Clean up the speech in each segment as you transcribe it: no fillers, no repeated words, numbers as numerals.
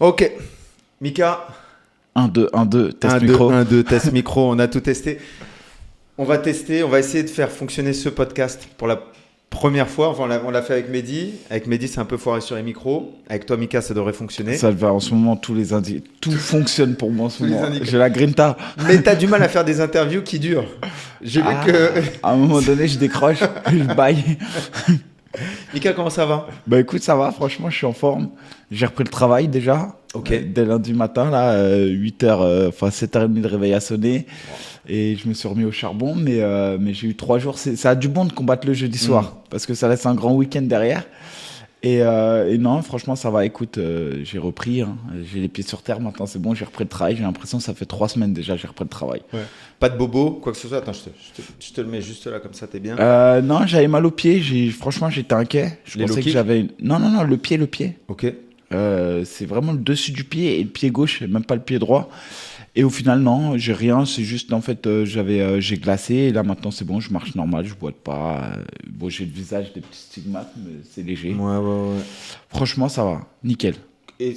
Ok, Mika, 1, 2, 1, 2, test 1, 2, micro. 1, 2, test micro, on a tout testé. On va tester, on va essayer de faire fonctionner ce podcast pour la première fois. Enfin, on l'a fait avec Mehdi. Avec Mehdi, c'est un peu foiré sur les micros. Avec toi, Mika, ça devrait fonctionner. Ça va en ce moment, tout fonctionne pour moi en ce Tous les moment. indicateurs. J'ai la grinta. Mais t'as du mal à faire des interviews qui durent. J'ai vu que... À un moment donné, je décroche, je baille. Mika, comment ça va? Bah écoute, ça va, franchement, je suis en forme. J'ai repris le travail déjà. Ok. Dès lundi matin, là, 8h, enfin 7h30 de réveil à sonner. Et je me suis remis au charbon, mais j'ai eu 3 jours. Ça a du bon de combattre le jeudi soir, parce que ça laisse un grand week-end derrière. Et non, franchement, ça va. Écoute, j'ai repris, hein. J'ai les pieds sur terre maintenant, c'est bon, j'ai repris le travail. J'ai l'impression que ça fait 3 semaines déjà, j'ai repris le travail. Ouais. Pas de bobo, quoi que ce soit. Attends, je te le mets juste là, comme ça, t'es bien. Non, j'avais mal au pied. Franchement, j'étais inquiet. Je Les low pensais que kicks j'avais. Non, le pied. Ok. C'est vraiment le dessus du pied et le pied gauche, même pas le pied droit. Et au final, non, j'ai rien. C'est juste, en fait, j'ai glacé. Et là, maintenant, c'est bon, je marche normal, je boite pas. Bon, j'ai le visage, des petits stigmates, mais c'est léger. Ouais. Franchement, ça va. Nickel. Et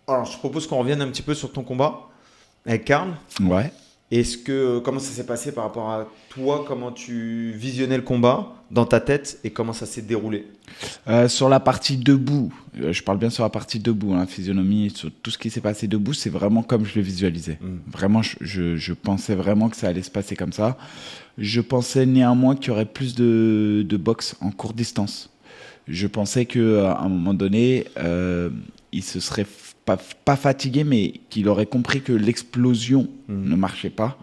alors, je propose qu'on revienne un petit peu sur ton combat avec Karl. Ouais. Comment ça s'est passé par rapport à toi? Comment tu visionnais le combat dans ta tête et comment ça s'est déroulé? Sur la partie debout, je parle bien sur la partie debout, hein, physionomie, sur tout ce qui s'est passé debout, c'est vraiment comme je le visualisais. Vraiment, je pensais vraiment que ça allait se passer comme ça. Je pensais néanmoins qu'il y aurait plus de boxe en courte distance. Je pensais qu'à un moment donné, il se serait pas fatigué, mais qu'il aurait compris que l'explosion ne marchait pas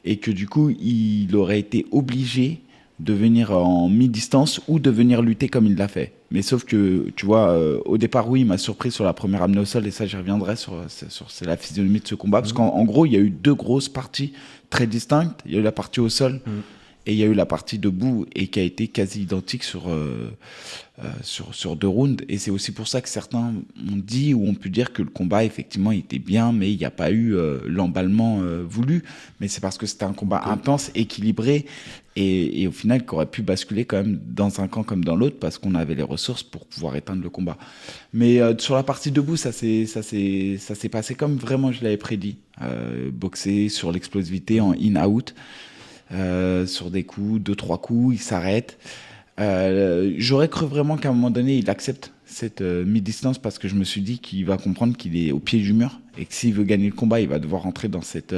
et que du coup, il aurait été obligé de venir en mi-distance ou de venir lutter comme il l'a fait. Mais sauf que, tu vois, au départ, oui, il m'a surpris sur la première amenée au sol, et ça, j'y reviendrai c'est la physionomie de ce combat, parce qu'en gros, il y a eu 2 grosses parties très distinctes. Il y a eu la partie au sol, et il y a eu la partie debout, et qui a été quasi identique sur 2 rounds. Et c'est aussi pour ça que certains ont dit ou ont pu dire que le combat, effectivement, était bien, mais il n'y a pas eu l'emballement voulu. Mais c'est parce que c'était un combat intense, équilibré, et au final, qui aurait pu basculer quand même dans un camp comme dans l'autre, parce qu'on avait les ressources pour pouvoir éteindre le combat. Mais sur la partie debout, ça s'est passé comme vraiment je l'avais prédit. Boxer sur l'explosivité en in-out. Sur des coups, 2-3 coups, il s'arrête. J'aurais cru vraiment qu'à un moment donné, il accepte cette mi-distance, parce que je me suis dit qu'il va comprendre qu'il est au pied du mur et que s'il veut gagner le combat, il va devoir rentrer dans cette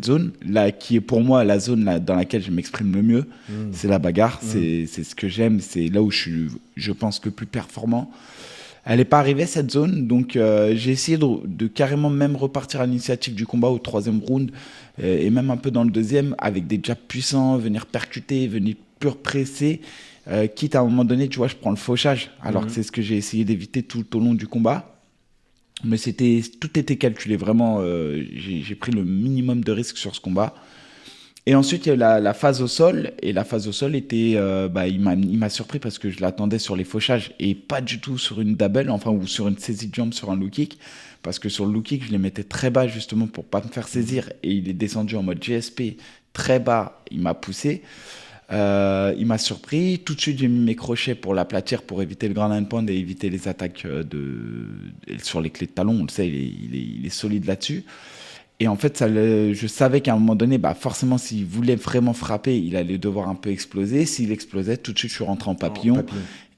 zone là, qui est pour moi la zone là, dans laquelle je m'exprime le mieux. C'est la bagarre, c'est ce que j'aime, c'est là où je pense, le plus performant. Elle n'est pas arrivée, cette zone, donc j'ai essayé de carrément même repartir à l'initiative du combat au 3e round, et même un peu dans le 2e, avec des jabs puissants, venir percuter, venir pur presser, quitte à un moment donné, tu vois, je prends le fauchage, alors que c'est ce que j'ai essayé d'éviter tout au long du combat. Mais tout était calculé, vraiment, j'ai pris le minimum de risques sur ce combat. Et ensuite, il y a eu la phase au sol. Et la phase au sol était... il m'a surpris parce que je l'attendais sur les fauchages et pas du tout sur une double, enfin, ou sur une saisie de jambe sur un low kick. Parce que sur le low kick, je les mettais très bas justement pour pas me faire saisir. Et il est descendu en mode GSP très bas. Il m'a poussé. Il m'a surpris. Tout de suite, j'ai mis mes crochets pour l'aplatir, pour éviter le ground and pound et éviter les attaques sur les clés de talon. On le sait, il est solide là-dessus. Et en fait, je savais qu'à un moment donné, forcément, s'il voulait vraiment frapper, il allait devoir un peu exploser. S'il explosait, tout de suite, je suis rentré en papillon.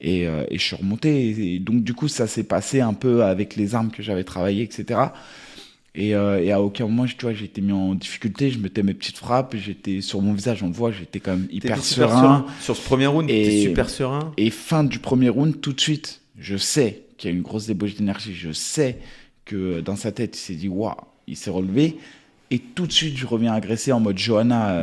Et je suis remonté. Et donc, du coup, ça s'est passé un peu avec les armes que j'avais travaillées, etc. Et à aucun moment, tu vois, j'ai été mis en difficulté. Je mettais mes petites frappes. J'étais sur mon visage, on le voit, j'étais quand même hyper serein. Sur ce premier round, t'es super serein. Et fin du premier round, tout de suite, je sais qu'il y a une grosse débauche d'énergie. Je sais que dans sa tête, il s'est dit, waouh. Il s'est relevé et tout de suite je reviens agresser en mode Johanna,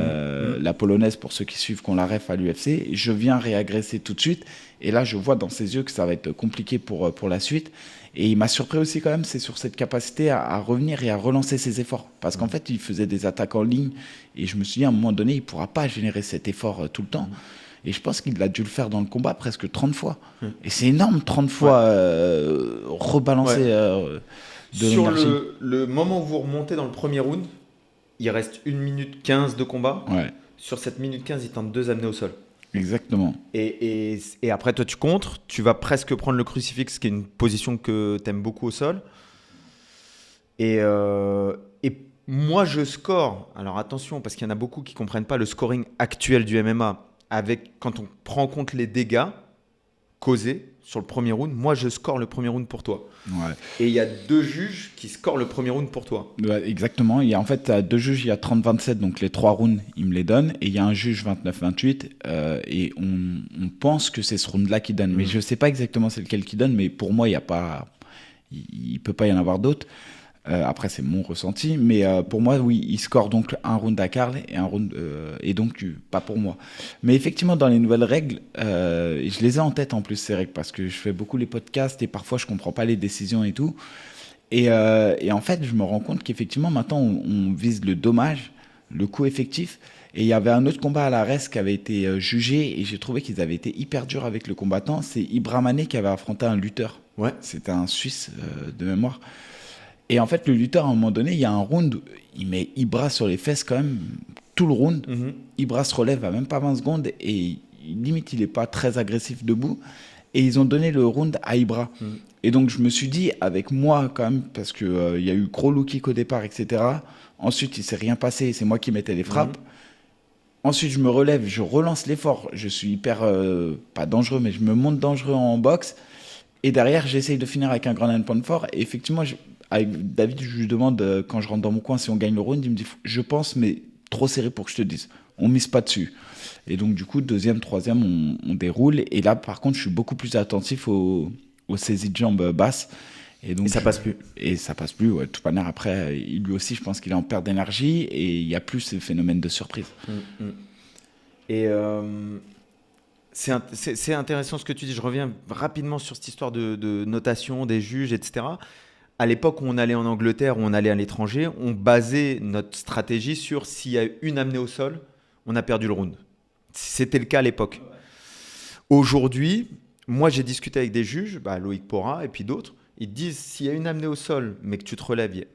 la polonaise, pour ceux qui suivent, qu'on la ref à l'UFC. Je viens réagresser tout de suite et là je vois dans ses yeux que ça va être compliqué pour la suite. Et il m'a surpris aussi quand même, c'est sur cette capacité à revenir et à relancer ses efforts, parce qu'en fait il faisait des attaques en ligne et je me suis dit à un moment donné il ne pourra pas générer cet effort tout le temps. Et je pense qu'il a dû le faire dans le combat presque 30 fois. Et c'est énorme, 30 fois rebalancer... Sur le moment où vous remontez dans le premier round, il reste 1 minute 15 de combat. Ouais. Sur cette minute 15, il tente 2 amenés au sol. Exactement. Et après, toi, tu contres. Tu vas presque prendre le crucifix, qui est une position que tu aimes beaucoup au sol. Et moi, je score. Alors attention, parce qu'il y en a beaucoup qui ne comprennent pas le scoring actuel du MMA. Quand on prend en compte les dégâts causés sur le premier round, moi, je score le premier round pour toi. Ouais. Et il y a 2 juges qui scorent le premier round pour toi. Ouais, exactement. Il y a en fait 2 juges, il y a 30-27, donc les 3 rounds, ils me les donnent. Et il y a un juge 29-28, et on pense que c'est ce round-là qui donne. Mais je ne sais pas exactement c'est lequel qui donne, mais pour moi, il ne peut pas y en avoir d'autres. Après, c'est mon ressenti, mais pour moi, oui, il score donc un round à Karl et un round, et donc pas pour moi. Mais effectivement, dans les nouvelles règles, je les ai en tête en plus, ces règles, parce que je fais beaucoup les podcasts et parfois je comprends pas les décisions et tout. Et en fait, je me rends compte qu'effectivement, maintenant, on vise le dommage, le coût effectif. Et il y avait un autre combat à la RES qui avait été jugé, et j'ai trouvé qu'ils avaient été hyper durs avec le combattant. C'est Ibramane qui avait affronté un lutteur. Ouais. C'était un Suisse de mémoire. Et en fait, le lutteur, à un moment donné, il y a un round, il met Ibra sur les fesses quand même, tout le round. Ibra se relève à même pas 20 secondes et limite, il n'est pas très agressif debout. Et ils ont donné le round à Ibra. Et donc, je me suis dit, avec moi quand même, parce qu'il y a eu gros low kick au départ, etc. Ensuite, il ne s'est rien passé, c'est moi qui mettais les frappes. Ensuite, je me relève, je relance l'effort. Je suis hyper, pas dangereux, mais je me monte dangereux en boxe. Et derrière, j'essaye de finir avec un grand hand point fort. Et effectivement, avec David, je lui demande quand je rentre dans mon coin si on gagne le round. Il me dit, je pense, mais trop serré pour que je te dise. On mise pas dessus. Et donc, du coup, deuxième, troisième, on déroule. Et là, par contre, je suis beaucoup plus attentif aux saisies de jambes basses. Et donc, ça passe plus. Et ça passe plus, ouais. De toute manière, après, lui aussi, je pense qu'il est en perte d'énergie. Et il n'y a plus ce phénomène de surprise. Et c'est intéressant ce que tu dis. Je reviens rapidement sur cette histoire de notation des juges, etc. À l'époque où on allait en Angleterre, où on allait à l'étranger, on basait notre stratégie sur s'il y a une amenée au sol, on a perdu le round. C'était le cas à l'époque. Aujourd'hui, moi j'ai discuté avec des juges, Loïc Porra et puis d'autres, ils disent s'il y a une amenée au sol, mais que tu te relèves,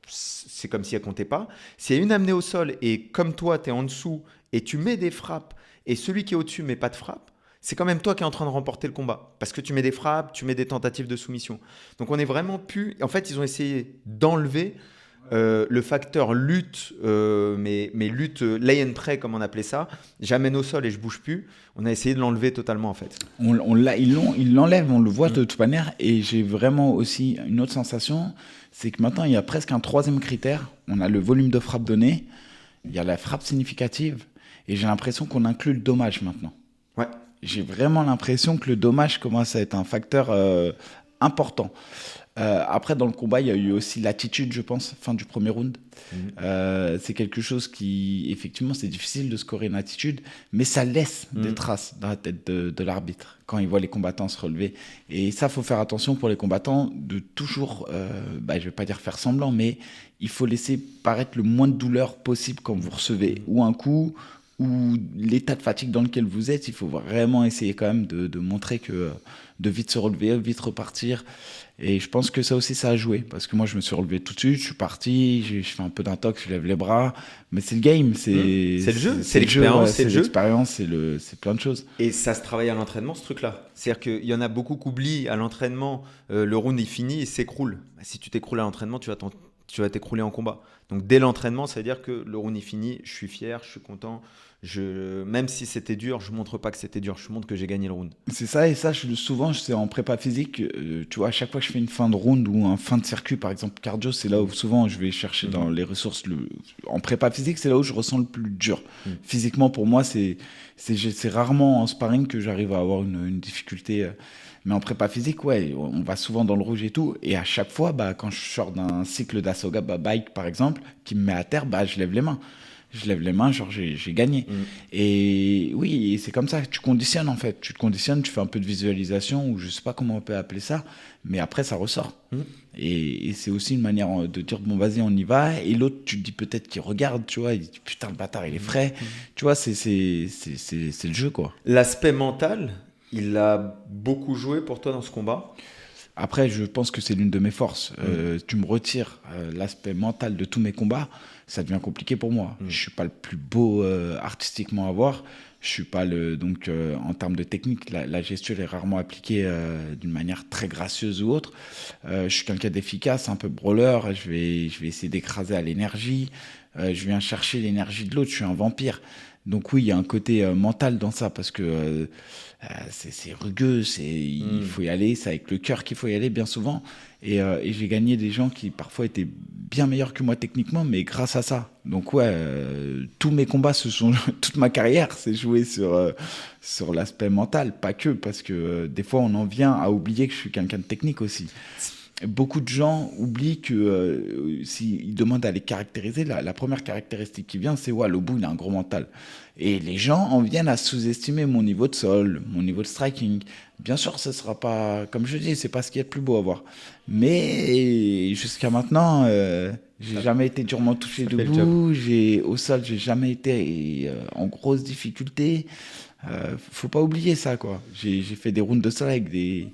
c'est comme si elle ne comptait pas. S'il y a une amenée au sol et comme toi, tu es en dessous et tu mets des frappes et celui qui est au-dessus ne met pas de frappe, c'est quand même toi qui es en train de remporter le combat. Parce que tu mets des frappes, tu mets des tentatives de soumission. Donc on est vraiment plus... En fait, ils ont essayé d'enlever le facteur lutte, mais lutte lay and pray, comme on appelait ça. J'amène au sol et je bouge plus. On a essayé de l'enlever totalement, en fait. Ils l'enlèvent, on le voit de toute manière. Et j'ai vraiment aussi une autre sensation, c'est que maintenant, il y a presque un troisième critère. On a le volume de frappe donné, il y a la frappe significative, et j'ai l'impression qu'on inclut le dommage maintenant. Ouais. J'ai vraiment l'impression que le dommage commence à être un facteur important. Après, dans le combat, il y a eu aussi l'attitude, je pense, fin du premier round. C'est quelque chose qui, effectivement, c'est difficile de scorer une attitude, mais ça laisse des traces dans la tête de l'arbitre quand il voit les combattants se relever. Et ça, il faut faire attention pour les combattants de toujours, je ne vais pas dire faire semblant, mais il faut laisser paraître le moins de douleur possible quand vous recevez ou un coup, ou l'état de fatigue dans lequel vous êtes. Il faut vraiment essayer quand même de montrer que de vite se relever, vite repartir. Et je pense que ça aussi, ça a joué. Parce que moi, je me suis relevé tout de suite, je suis parti, je fais un peu d'intox, je lève les bras. Mais c'est le game, c'est le jeu, c'est l'expérience, c'est l'expérience, c'est plein de choses. Et ça se travaille à l'entraînement, ce truc-là. C'est-à-dire qu'il y en a beaucoup qui oublient à l'entraînement, le round est fini, il s'écroule. Si tu t'écroules à l'entraînement, tu vas t'écrouler en combat. Donc dès l'entraînement, ça veut dire que le round est fini, je suis fier, je suis content. Même si c'était dur, je ne montre pas que c'était dur, je montre que j'ai gagné le round. C'est ça, et ça, souvent, c'est en prépa physique. Tu vois, à chaque fois que je fais une fin de round ou un fin de circuit, par exemple, cardio, c'est là où souvent je vais chercher dans les ressources. En prépa physique, c'est là où je ressens le plus dur. Physiquement, pour moi, c'est rarement en sparring que j'arrive à avoir une difficulté. Mais en prépa physique, ouais, on va souvent dans le rouge et tout. Et à chaque fois, quand je sors d'un cycle d'Asoga bike, par exemple, qui me met à terre, je lève les mains. Je lève les mains, genre j'ai gagné. Et oui, c'est comme ça que tu conditionnes en fait. Tu te conditionnes, tu fais un peu de visualisation, ou je sais pas comment on peut appeler ça, mais après ça ressort. Et c'est aussi une manière de dire bon, vas-y, on y va. Et l'autre, tu te dis peut-être qu'il regarde, tu vois, il dit putain, le bâtard, il est frais. Tu vois, c'est le jeu, quoi. L'aspect mental, il a beaucoup joué pour toi dans ce combat? Après, je pense que c'est l'une de mes forces. Tu me retires l'aspect mental de tous mes combats. ça devient compliqué pour moi. Je suis pas le plus beau artistiquement à voir. Je suis pas donc en termes de technique, la gestuelle est rarement appliquée d'une manière très gracieuse ou autre. Je suis quelqu'un d'efficace, un peu brawler. Je vais essayer d'écraser à l'énergie. Je viens chercher l'énergie de l'autre. Je suis un vampire. Donc oui, il y a un côté mental dans ça parce que c'est rugueux, il faut y aller, c'est avec le cœur qu'il faut y aller bien souvent. Et j'ai gagné des gens qui parfois étaient bien meilleurs que moi techniquement, mais grâce à ça. Donc ouais, tous mes combats, toute ma carrière, c'est joué sur l'aspect mental, pas que, parce que des fois on en vient à oublier que je suis quelqu'un de technique aussi. Beaucoup de gens oublient que s'ils demandent à les caractériser, la première caractéristique qui vient, c'est le bout, il a un gros mental. Et les gens en viennent à sous-estimer mon niveau de sol, mon niveau de striking. Bien sûr, ce ne sera pas, comme je dis, c'est pas ce qu'il y a de plus beau à voir. Mais jusqu'à maintenant, j'ai jamais été durement touché debout. Au sol, j'ai jamais été en grosse difficulté. Faut pas oublier ça, quoi. J'ai fait des rounds de sol avec des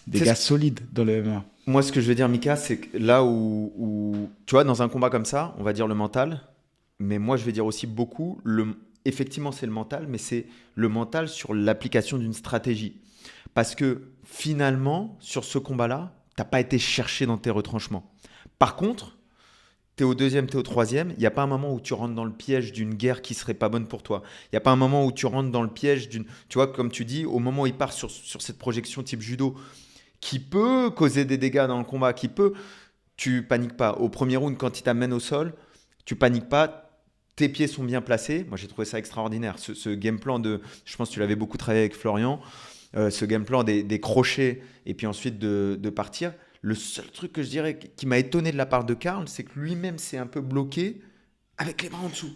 gars solides dans le MMA. Moi, ce que je veux dire, Mika, c'est que là où, tu vois, dans un combat comme ça, on va dire le mental, mais moi, je vais dire aussi beaucoup, effectivement, c'est le mental, mais c'est le mental sur l'application d'une stratégie. Parce que finalement, sur ce combat-là, tu n'as pas été cherché dans tes retranchements. Par contre, tu es au deuxième, tu es au troisième, il n'y a pas un moment où tu rentres dans le piège d'une guerre qui ne serait pas bonne pour toi. Il n'y a pas un moment où tu rentres dans le piège d'une... Tu vois, comme tu dis, au moment où il part sur cette projection type judo, qui peut causer des dégâts dans le combat, tu paniques pas. Au premier round, quand il t'amène au sol, tu paniques pas, tes pieds sont bien placés. Moi, j'ai trouvé ça extraordinaire. Ce game plan je pense que tu l'avais beaucoup travaillé avec Florian, ce game plan des crochets et puis ensuite de partir. Le seul truc que je dirais qui m'a étonné de la part de Karl, c'est que lui-même s'est un peu bloqué avec les bras en dessous.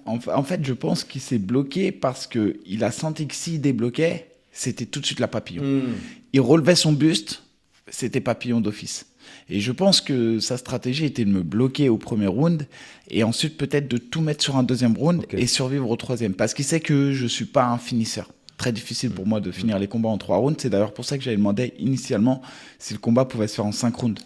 En fait, je pense qu'il s'est bloqué parce qu'il a senti que s'il débloquait, c'était tout de suite la papillon. Il relevait son buste, c'était papillon d'office. Et je pense que sa stratégie était de me bloquer au premier round et ensuite peut-être de tout mettre sur un deuxième round et survivre au troisième. Parce qu'il sait que je ne suis pas un finisseur. Très difficile pour moi de finir les combats en 3 rounds. C'est d'ailleurs pour ça que j'avais demandé initialement si le combat pouvait se faire en 5 rounds.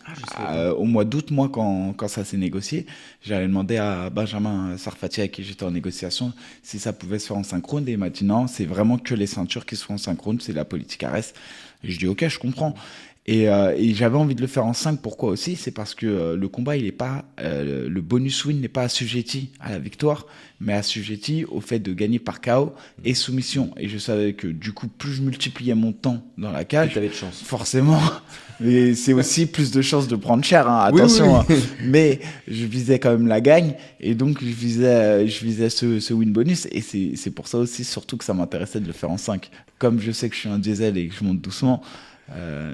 Au mois d'août, moi, quand ça s'est négocié, j'avais demandé à Benjamin Sarfati, avec qui j'étais en négociation, si ça pouvait se faire en 5 rounds. Et il m'a dit non, c'est vraiment que les ceintures qui se font en 5 rounds, c'est la politique ARES. Et je dis ok, je comprends. Et j'avais envie de le faire en 5. Pourquoi aussi? C'est parce que le combat, il est pas, le bonus win n'est pas assujetti à la victoire, mais assujetti au fait de gagner par KO et soumission. Et je savais que du coup, plus je multipliais mon temps dans la cage, t'avais de chance. Forcément. Mais c'est aussi plus de chances de prendre cher, hein, attention. Oui. Hein. Mais je visais quand même la gagne, et donc je visais ce win bonus. Et c'est pour ça aussi, surtout, que ça m'intéressait de le faire en 5. Comme je sais que je suis un diesel et que je monte doucement.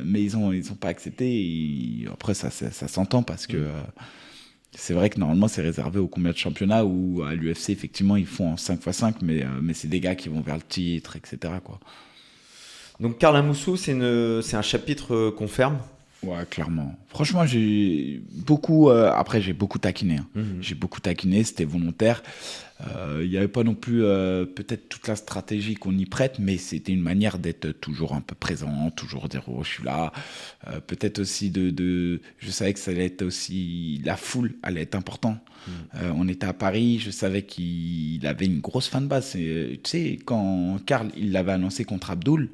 Mais ils ont pas accepté et après ça s'entend parce que c'est vrai que normalement c'est réservé aux combats de championnat ou à l'UFC effectivement ils font en 5x5 mais c'est des gars qui vont vers le titre, etc. quoi. Donc Karl Amoussou, c'est un chapitre qu'on ferme. Ouais, clairement. Franchement, j'ai beaucoup taquiné. Hein. J'ai beaucoup taquiné, c'était volontaire. Il n'y avait pas non plus peut-être toute la stratégie qu'on y prête, mais c'était une manière d'être toujours un peu présent, toujours dire oh, je suis là. Peut-être aussi je savais que ça allait être aussi, la foule allait être important. On était à Paris, je savais qu'il avait une grosse fanbase. Tu sais, quand Karl il l'avait annoncé contre Abdul,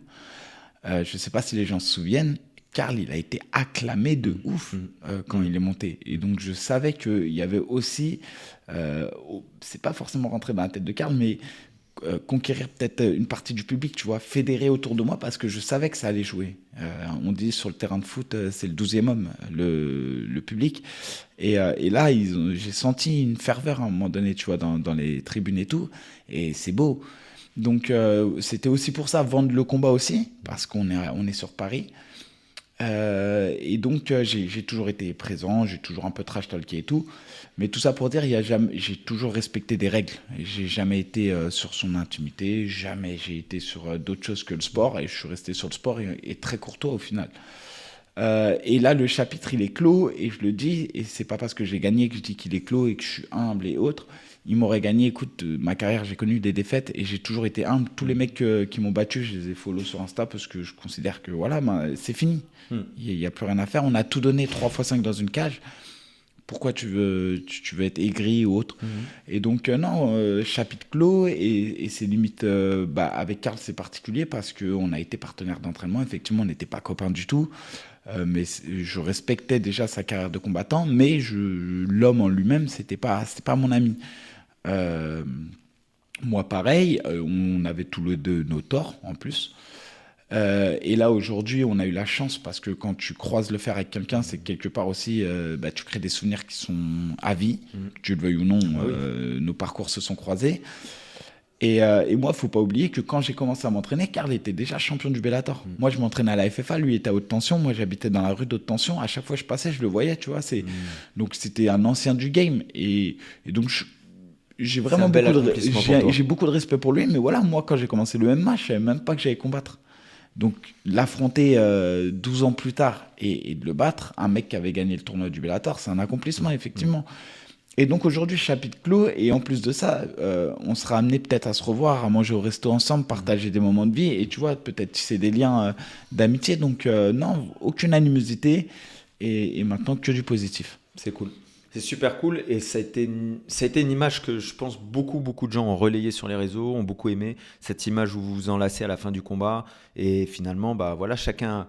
je ne sais pas si les gens se souviennent, Karl, il a été acclamé de ouf quand il est monté. Et donc, je savais qu'il y avait aussi, c'est pas forcément rentré dans la tête de Karl, mais conquérir peut-être une partie du public, tu vois, fédérer autour de moi parce que je savais que ça allait jouer. On dit sur le terrain de foot, c'est le 12e homme, le public. Et là, j'ai senti une ferveur à un moment donné, tu vois, dans les tribunes et tout. Et c'est beau. Donc, c'était aussi pour ça, vendre le combat aussi, parce qu'on est sur Paris. Et donc j'ai toujours été présent, j'ai toujours un peu trash talké et tout, mais tout ça pour dire j'ai toujours respecté des règles. J'ai jamais été sur son intimité, jamais j'ai été sur d'autres choses que le sport, et je suis resté sur le sport et très courtois au final. Et là le chapitre il est clos et je le dis, et c'est pas parce que j'ai gagné que je dis qu'il est clos et que je suis humble et autres. Il m'aurait gagné, écoute, ma carrière, j'ai connu des défaites et j'ai toujours été humble. Tous les mecs qui m'ont battu, je les ai follow sur Insta parce que je considère que voilà, c'est fini. Il n'y a plus rien à faire. On a tout donné 3x5 dans une cage. pourquoi tu veux être aigri ou autre. Et donc, non, chapitre clos, et c'est limite, avec Karl, c'est particulier parce qu'on a été partenaire d'entraînement. Effectivement, on n'était pas copains du tout. Mais je respectais déjà sa carrière de combattant, mais l'homme en lui-même, c'était pas mon ami. Moi, pareil, on avait tous les deux nos torts en plus. Et là, aujourd'hui, on a eu la chance parce que quand tu croises le fer avec quelqu'un, c'est que quelque part aussi, tu crées des souvenirs qui sont à vie, que tu le veuilles ou non. Nos parcours se sont croisés. Et moi, il ne faut pas oublier que quand j'ai commencé à m'entraîner, Karl était déjà champion du Bellator. Moi, je m'entraînais à la FFA, lui était à haute tension. Moi, j'habitais dans la rue d'haute tension. À chaque fois que je passais, je le voyais, tu vois. Donc, c'était un ancien du game. Et donc, j'ai vraiment j'ai beaucoup de respect pour lui. Mais voilà, moi, quand j'ai commencé le MMA, je ne savais même pas que j'allais combattre. Donc, l'affronter 12 ans plus tard et de le battre, un mec qui avait gagné le tournoi du Bellator, c'est un accomplissement, effectivement. Et donc, aujourd'hui, chapitre clos. Et en plus de ça, on sera amené peut-être à se revoir, à manger au resto ensemble, partager des moments de vie. Et tu vois, peut-être tisser des liens d'amitié. Donc, non, aucune animosité. Et maintenant, que du positif. C'est cool. C'est super cool et ça a été une image que je pense beaucoup de gens ont relayée sur les réseaux, ont beaucoup aimé cette image où vous vous enlacez à la fin du combat et finalement voilà, chacun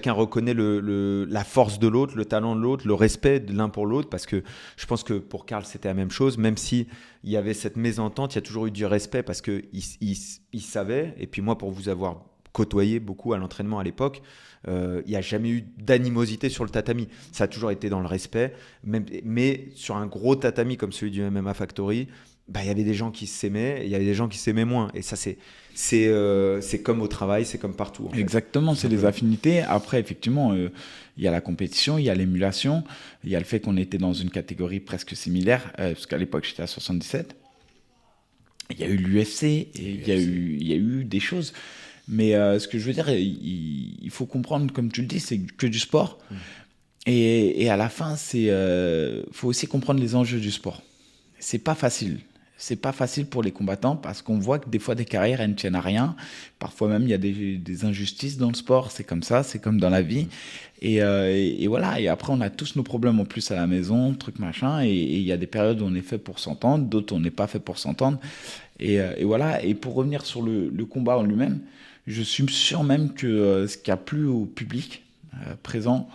reconnaît la force de l'autre, le talent de l'autre, le respect de l'un pour l'autre, parce que je pense que pour Karl c'était la même chose, même si il y avait cette mésentente, il y a toujours eu du respect parce que il savait. Et puis moi, pour vous avoir côtoyé beaucoup à l'entraînement à l'époque, il n'y a jamais eu d'animosité sur le tatami. Ça a toujours été dans le respect. Mais sur un gros tatami comme celui du MMA Factory, il y avait des gens qui s'aimaient et il y avait des gens qui s'aimaient moins. Et ça, c'est comme au travail, c'est comme partout. En fait. Exactement, c'est les affinités. Après, effectivement, il y a la compétition, il y a l'émulation, il y a le fait qu'on était dans une catégorie presque similaire, parce qu'à l'époque, j'étais à 77. Il y a eu l'UFC, et il y a eu des choses. Mais ce que je veux dire, il faut comprendre, comme tu le dis, c'est que du sport. Et à la fin, faut aussi comprendre les enjeux du sport. C'est pas facile. C'est pas facile pour les combattants parce qu'on voit que des fois, des carrières, elles ne tiennent à rien. Parfois même, il y a des injustices dans le sport. C'est comme ça, c'est comme dans la vie. Et voilà. Et après, on a tous nos problèmes en plus à la maison, truc machin. Et il y a des périodes où on est fait pour s'entendre, d'autres où on n'est pas fait pour s'entendre. Et voilà. Et pour revenir sur le combat en lui-même, je suis sûr même que ce qui a plu au public présent,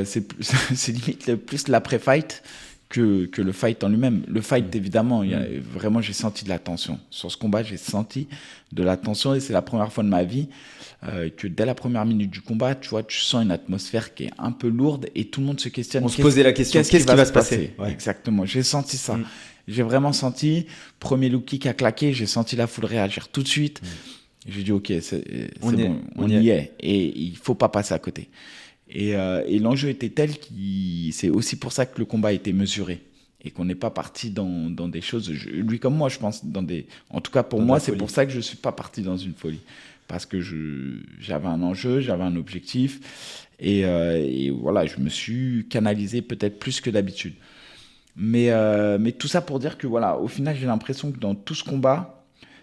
c'est limite plus l'après-fight que le fight en lui-même. Le fight, évidemment, vraiment, j'ai senti de la tension. Sur ce combat, j'ai senti de la tension et c'est la première fois de ma vie que dès la première minute du combat, tu vois, tu sens une atmosphère qui est un peu lourde et tout le monde se questionne. On se posait la question, qu'est-ce qui va se passer ouais. Exactement, j'ai senti ça. J'ai vraiment senti, premier look kick a claqué, j'ai senti la foule réagir tout de suite. J'ai dit, OK, c'est bon, on y est. Et il ne faut pas passer à côté. Et l'enjeu était tel c'est aussi pour ça que le combat était mesuré. Et qu'on n'est pas parti dans des choses... lui comme moi, je pense, en tout cas pour moi, c'est pour ça que je ne suis pas parti dans une folie. Parce que j'avais un enjeu, j'avais un objectif. Et voilà, je me suis canalisé peut-être plus que d'habitude. Mais tout ça pour dire que, voilà, au final, j'ai l'impression que dans tout ce combat...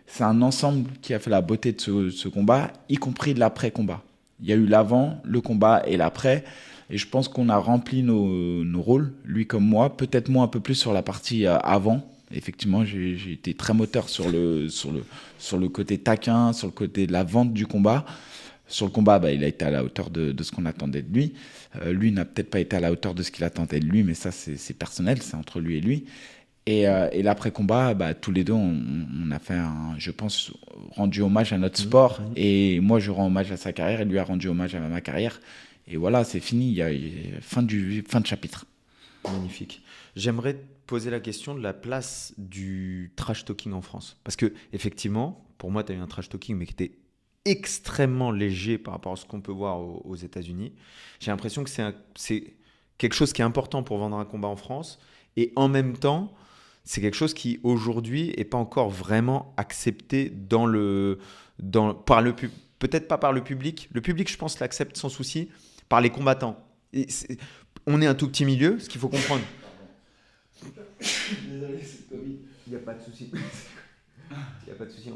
C'est un ensemble qui a fait la beauté de ce combat, y compris de l'après-combat. Il y a eu l'avant, le combat et l'après. Et je pense qu'on a rempli nos rôles, lui comme moi. Peut-être moi un peu plus sur la partie avant. Effectivement, j'ai été très moteur sur le côté taquin, sur le côté de la vente du combat. Sur le combat, il a été à la hauteur de ce qu'on attendait de lui. Lui n'a peut-être pas été à la hauteur de ce qu'il attendait de lui, mais ça, c'est personnel, c'est entre lui et lui. Et l'après-combat, tous les deux, on a fait, je pense, rendu hommage à notre sport. Et moi, je rends hommage à sa carrière et lui a rendu hommage à ma carrière. Et voilà, c'est fini. Il y a fin de chapitre. Magnifique. J'aimerais te poser la question de la place du trash talking en France. Parce que effectivement, pour moi, tu as eu un trash talking, mais qui était extrêmement léger par rapport à ce qu'on peut voir aux États-Unis. J'ai l'impression que c'est quelque chose qui est important pour vendre un combat en France. Et en même temps, c'est quelque chose qui, aujourd'hui, n'est pas encore vraiment accepté peut-être pas par le public. Le public, je pense, l'accepte sans souci, par les combattants. On est un tout petit milieu, ce qu'il faut comprendre. Désolé, c'est le Covid. Il n'y a pas de souci. Il n'y a pas de souci.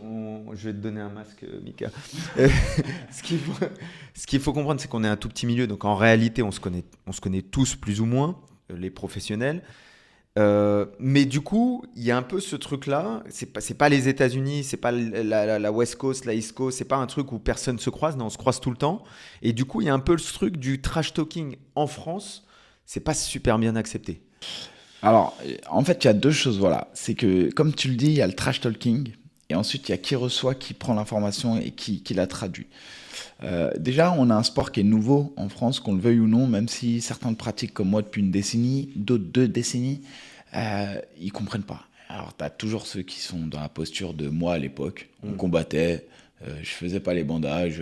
Je vais te donner un masque, Mika. Ce qu'il faut comprendre, c'est qu'on est un tout petit milieu. Donc, en réalité, on se connaît tous plus ou moins. les professionnels. Mais du coup, il y a un peu ce truc-là. C'est pas les États-Unis, c'est pas la West Coast, la East Coast. C'est pas un truc où personne se croise. Non, on se croise tout le temps. Et du coup, il y a un peu ce truc du trash talking en France. C'est pas super bien accepté. Alors, en fait, il y a deux choses, voilà. C'est que, comme tu le dis, il y a le trash talking, et ensuite, il y a qui reçoit, qui prend l'information et qui la traduit. Déjà, on a un sport qui est nouveau en France, qu'on le veuille ou non, même si certains le pratiquent comme moi depuis une décennie, d'autres 2 décennies, ils comprennent pas. Alors, tu as toujours ceux qui sont dans la posture de moi à l'époque. On combattait, je faisais pas les bandages,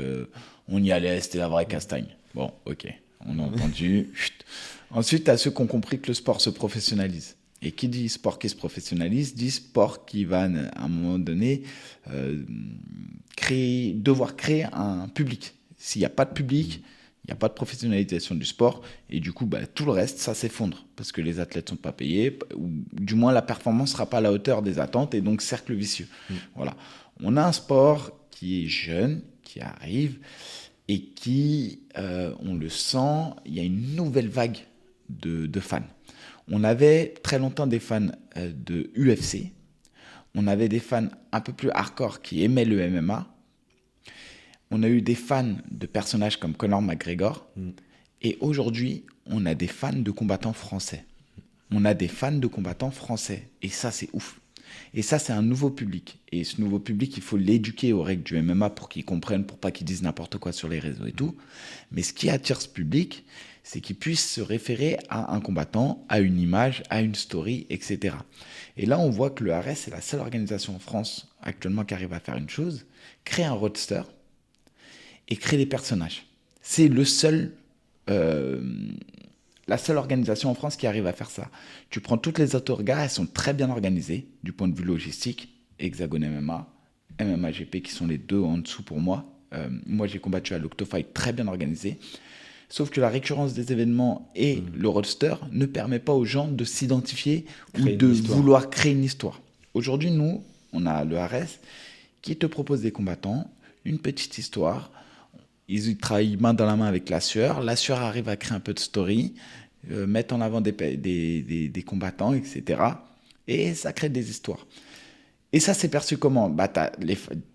on y allait, c'était la vraie castagne. Bon, ok, on a entendu. Chut. Ensuite, tu as ceux qui ont compris que le sport se professionnalise. Et qui dit sport qui se professionnalise, dit sport qui va, à un moment donné, devoir créer un public. S'il n'y a pas de public, il n'y a pas de professionnalisation du sport. Et du coup, tout le reste, ça s'effondre. Parce que les athlètes ne sont pas payés. Ou du moins, la performance ne sera pas à la hauteur des attentes. Et donc, cercle vicieux. Voilà. On a un sport qui est jeune, qui arrive, et qui, on le sent, il y a une nouvelle vague de fans. On avait très longtemps des fans de UFC. On avait des fans un peu plus hardcore qui aimaient le MMA. On a eu des fans de personnages comme Conor McGregor. Et aujourd'hui, on a des fans de combattants français. On a des fans de combattants français. Et ça, c'est ouf. Et ça, c'est un nouveau public. Et ce nouveau public, il faut l'éduquer aux règles du MMA pour qu'ils comprennent, pour pas qu'ils disent n'importe quoi sur les réseaux et tout. Mais ce qui attire ce public, c'est qu'il puisse se référer à un combattant, à une image, à une story, etc. Et là, on voit que le RS est la seule organisation en France actuellement qui arrive à faire une chose, créer un roadster et créer des personnages. C'est la seule organisation en France qui arrive à faire ça. Tu prends toutes les autres orgas, elles sont très bien organisées du point de vue logistique. Hexagone MMA, MMA GP qui sont les deux en dessous pour moi. Moi, j'ai combattu à l'Octofight, très bien organisé. Sauf que la récurrence des événements et le roadster ne permet pas aux gens de s'identifier ou de vouloir créer une histoire. Aujourd'hui, nous, on a le RS qui te propose des combattants, une petite histoire. Ils travaillent main dans la main avec la sueur. La sueur arrive à créer un peu de story, mettre en avant des combattants, etc. Et ça crée des histoires. Et ça, c'est perçu comment ?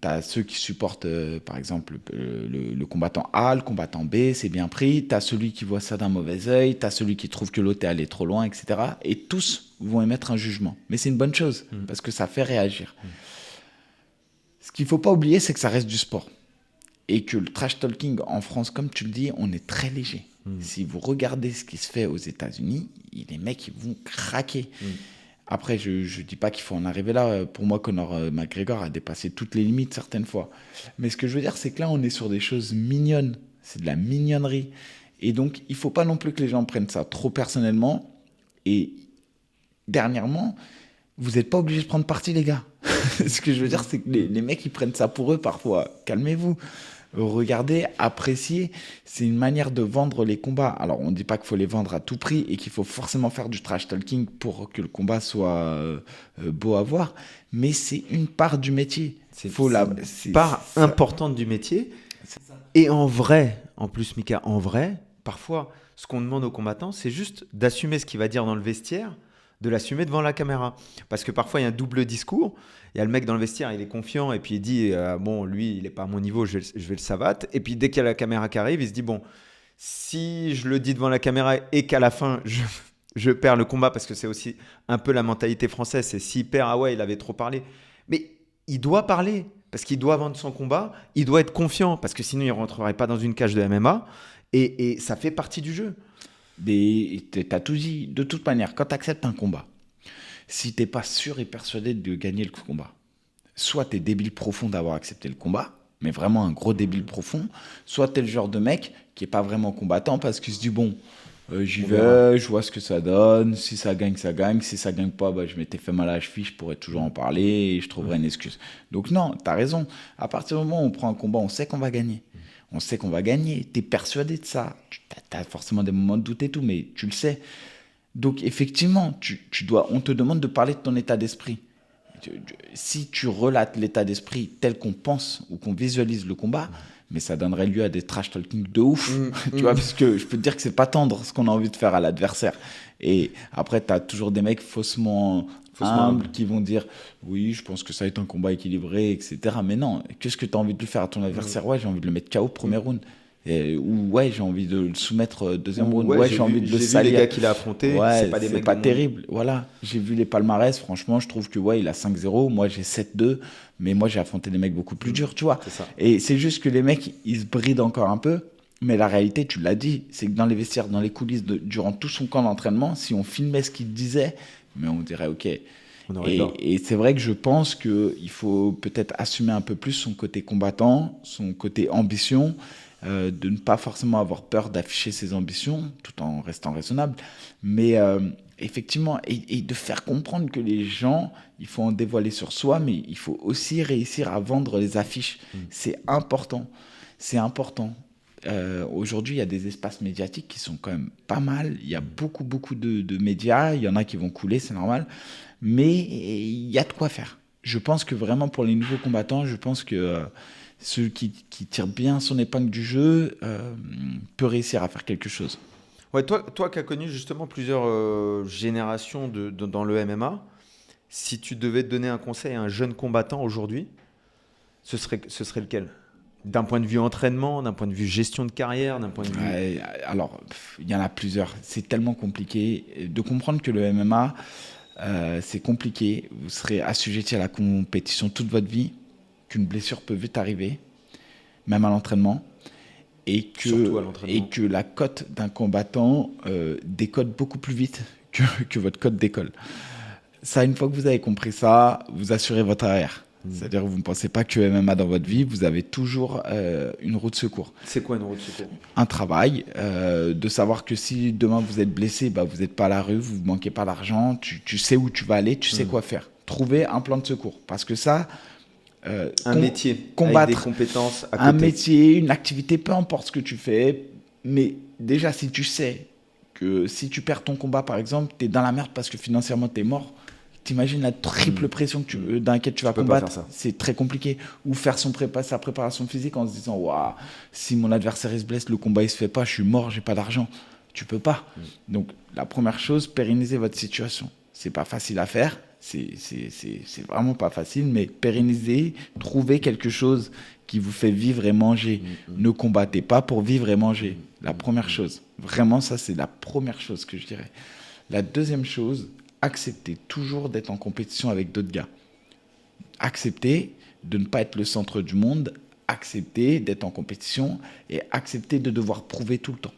T'as ceux qui supportent, par exemple, le combattant A, le combattant B, c'est bien pris. T'as celui qui voit ça d'un mauvais œil. T'as celui qui trouve que l'autre est allé trop loin, etc. Et tous vont émettre un jugement. Mais c'est une bonne chose, parce que ça fait réagir. Ce qu'il ne faut pas oublier, c'est que ça reste du sport. Et que le trash talking en France, comme tu le dis, on est très léger. Si vous regardez ce qui se fait aux États-Unis, les mecs, ils vont craquer. Après, je ne dis pas qu'il faut en arriver là. Pour moi, Conor McGregor a dépassé toutes les limites certaines fois. Mais ce que je veux dire, c'est que là, on est sur des choses mignonnes. C'est de la mignonnerie. Et donc, il ne faut pas non plus que les gens prennent ça trop personnellement. Et dernièrement, vous n'êtes pas obligés de prendre parti, les gars. Ce que je veux dire, c'est que les mecs, ils prennent ça pour eux parfois. Calmez-vous. Regardez, appréciez, c'est une manière de vendre les combats. Alors, on ne dit pas qu'il faut les vendre à tout prix et qu'il faut forcément faire du trash talking pour que le combat soit beau à voir, mais c'est une part du métier. C'est une part importante du métier. Et en vrai, en plus, Mika, en vrai, parfois, ce qu'on demande aux combattants, c'est juste d'assumer ce qu'il va dire dans le vestiaire, de l'assumer devant la caméra. Parce que parfois, il y a un double discours. Il y a le mec dans le vestiaire, il est confiant et puis il dit bon, lui, il n'est pas à mon niveau, je vais le savate. Et puis dès qu'il y a la caméra qui arrive, il se dit bon, si je le dis devant la caméra et qu'à la fin, je perds le combat, parce que c'est aussi un peu la mentalité française, c'est s'il perd, ah ouais, il avait trop parlé. Mais il doit parler, parce qu'il doit vendre son combat, il doit être confiant, parce que sinon, il ne rentrerait pas dans une cage de MMA. Et ça fait partie du jeu. T'as tout dit. De toute manière, quand tu acceptes un combat, si t'es pas sûr et persuadé de gagner le combat, soit t'es débile profond d'avoir accepté le combat, mais vraiment un gros débile profond, soit t'es le genre de mec qui est pas vraiment combattant parce qu'il se dit bon, j'y vais, je vois ce que ça donne, si ça gagne, si ça gagne pas, je m'étais fait mal à la cheville, je pourrais toujours en parler et je trouverai une excuse. Donc non, t'as raison, à partir du moment où on prend un combat, on sait qu'on va gagner. On sait qu'on va gagner, t'es persuadé de ça, t'as forcément des moments de doute et tout, mais tu le sais. Donc effectivement, on te demande de parler de ton état d'esprit. Si tu relates l'état d'esprit tel qu'on pense ou qu'on visualise le combat, mais ça donnerait lieu à des trash talking de ouf. Tu vois, parce que je peux te dire que c'est pas tendre ce qu'on a envie de faire à l'adversaire. Et après, tu as toujours des mecs faussement humbles qui vont dire oui, je pense que ça va être un combat équilibré, etc. Mais non, qu'est-ce que tu as envie de lui faire à ton adversaire? Ouais, j'ai envie de le mettre KO premier round. Ou ouais, j'ai envie de le soumettre deuxième round. Ouais, j'ai envie de le salir. J'ai vu les gars qu'il a affrontés, ouais, c'est pas des mecs pas terrible. Voilà, j'ai vu les palmarès, franchement, je trouve que ouais, il a 5-0, moi j'ai 7-2, mais moi j'ai affronté des mecs beaucoup plus durs, tu vois. C'est ça. Et c'est juste que les mecs, ils se brident encore un peu. Mais la réalité, tu l'as dit, c'est que dans les vestiaires, dans les coulisses, durant tout son camp d'entraînement, si on filmait ce qu'il disait, mais on dirait ok. Et c'est vrai que je pense qu'il faut peut-être assumer un peu plus son côté combattant, son côté ambition, de ne pas forcément avoir peur d'afficher ses ambitions, tout en restant raisonnable. Mais effectivement, et de faire comprendre que les gens, il faut en dévoiler sur soi, mais il faut aussi réussir à vendre les affiches. C'est important. C'est important. Aujourd'hui, il y a des espaces médiatiques qui sont quand même pas mal. Il y a beaucoup de médias. Il y en a qui vont couler, c'est normal. Mais il y a de quoi faire. Je pense que vraiment pour les nouveaux combattants, je pense que celui qui tire bien son épingle du jeu peut réussir à faire quelque chose. Ouais, toi qui as connu justement plusieurs générations dans le MMA, si tu devais te donner un conseil à un jeune combattant aujourd'hui, ce serait lequel? D'un point de vue entraînement, d'un point de vue gestion de carrière, d'un point de vue... Ouais, alors, il y en a plusieurs. C'est tellement compliqué. De comprendre que le MMA, c'est compliqué. Vous serez assujetti à la compétition toute votre vie, qu'une blessure peut vite arriver, même à l'entraînement, et que la cote d'un combattant décode beaucoup plus vite que votre cote d'école. Ça, une fois que vous avez compris ça, vous assurez votre arrière. C'est-à-dire que vous ne pensez pas que MMA dans votre vie, vous avez toujours une roue de secours. C'est quoi une roue de secours? Un travail, de savoir que si demain vous êtes blessé, bah, vous n'êtes pas à la rue, vous ne manquez pas d'argent, tu sais où tu vas aller, tu sais quoi faire. Trouver un plan de secours. Parce que ça... un métier, combattre, avec des compétences à côté. Un métier, une activité, peu importe ce que tu fais, mais déjà si tu sais que si tu perds ton combat par exemple, tu es dans la merde parce que financièrement tu es mort, t'imagines la triple pression dans laquelle tu vas combattre, c'est très compliqué. Ou faire sa préparation physique en se disant waouh, si mon adversaire il se blesse, le combat il se fait pas, je suis mort, j'ai pas d'argent. Tu peux pas. Donc la première chose, pérenniser votre situation. C'est pas facile à faire, c'est vraiment pas facile, mais pérenniser, trouver quelque chose qui vous fait vivre et manger. Ne combattez pas pour vivre et manger. La première chose. Vraiment, ça c'est la première chose que je dirais. La deuxième chose, acceptez toujours d'être en compétition avec d'autres gars. Acceptez de ne pas être le centre du monde, acceptez d'être en compétition et acceptez de devoir prouver tout le temps.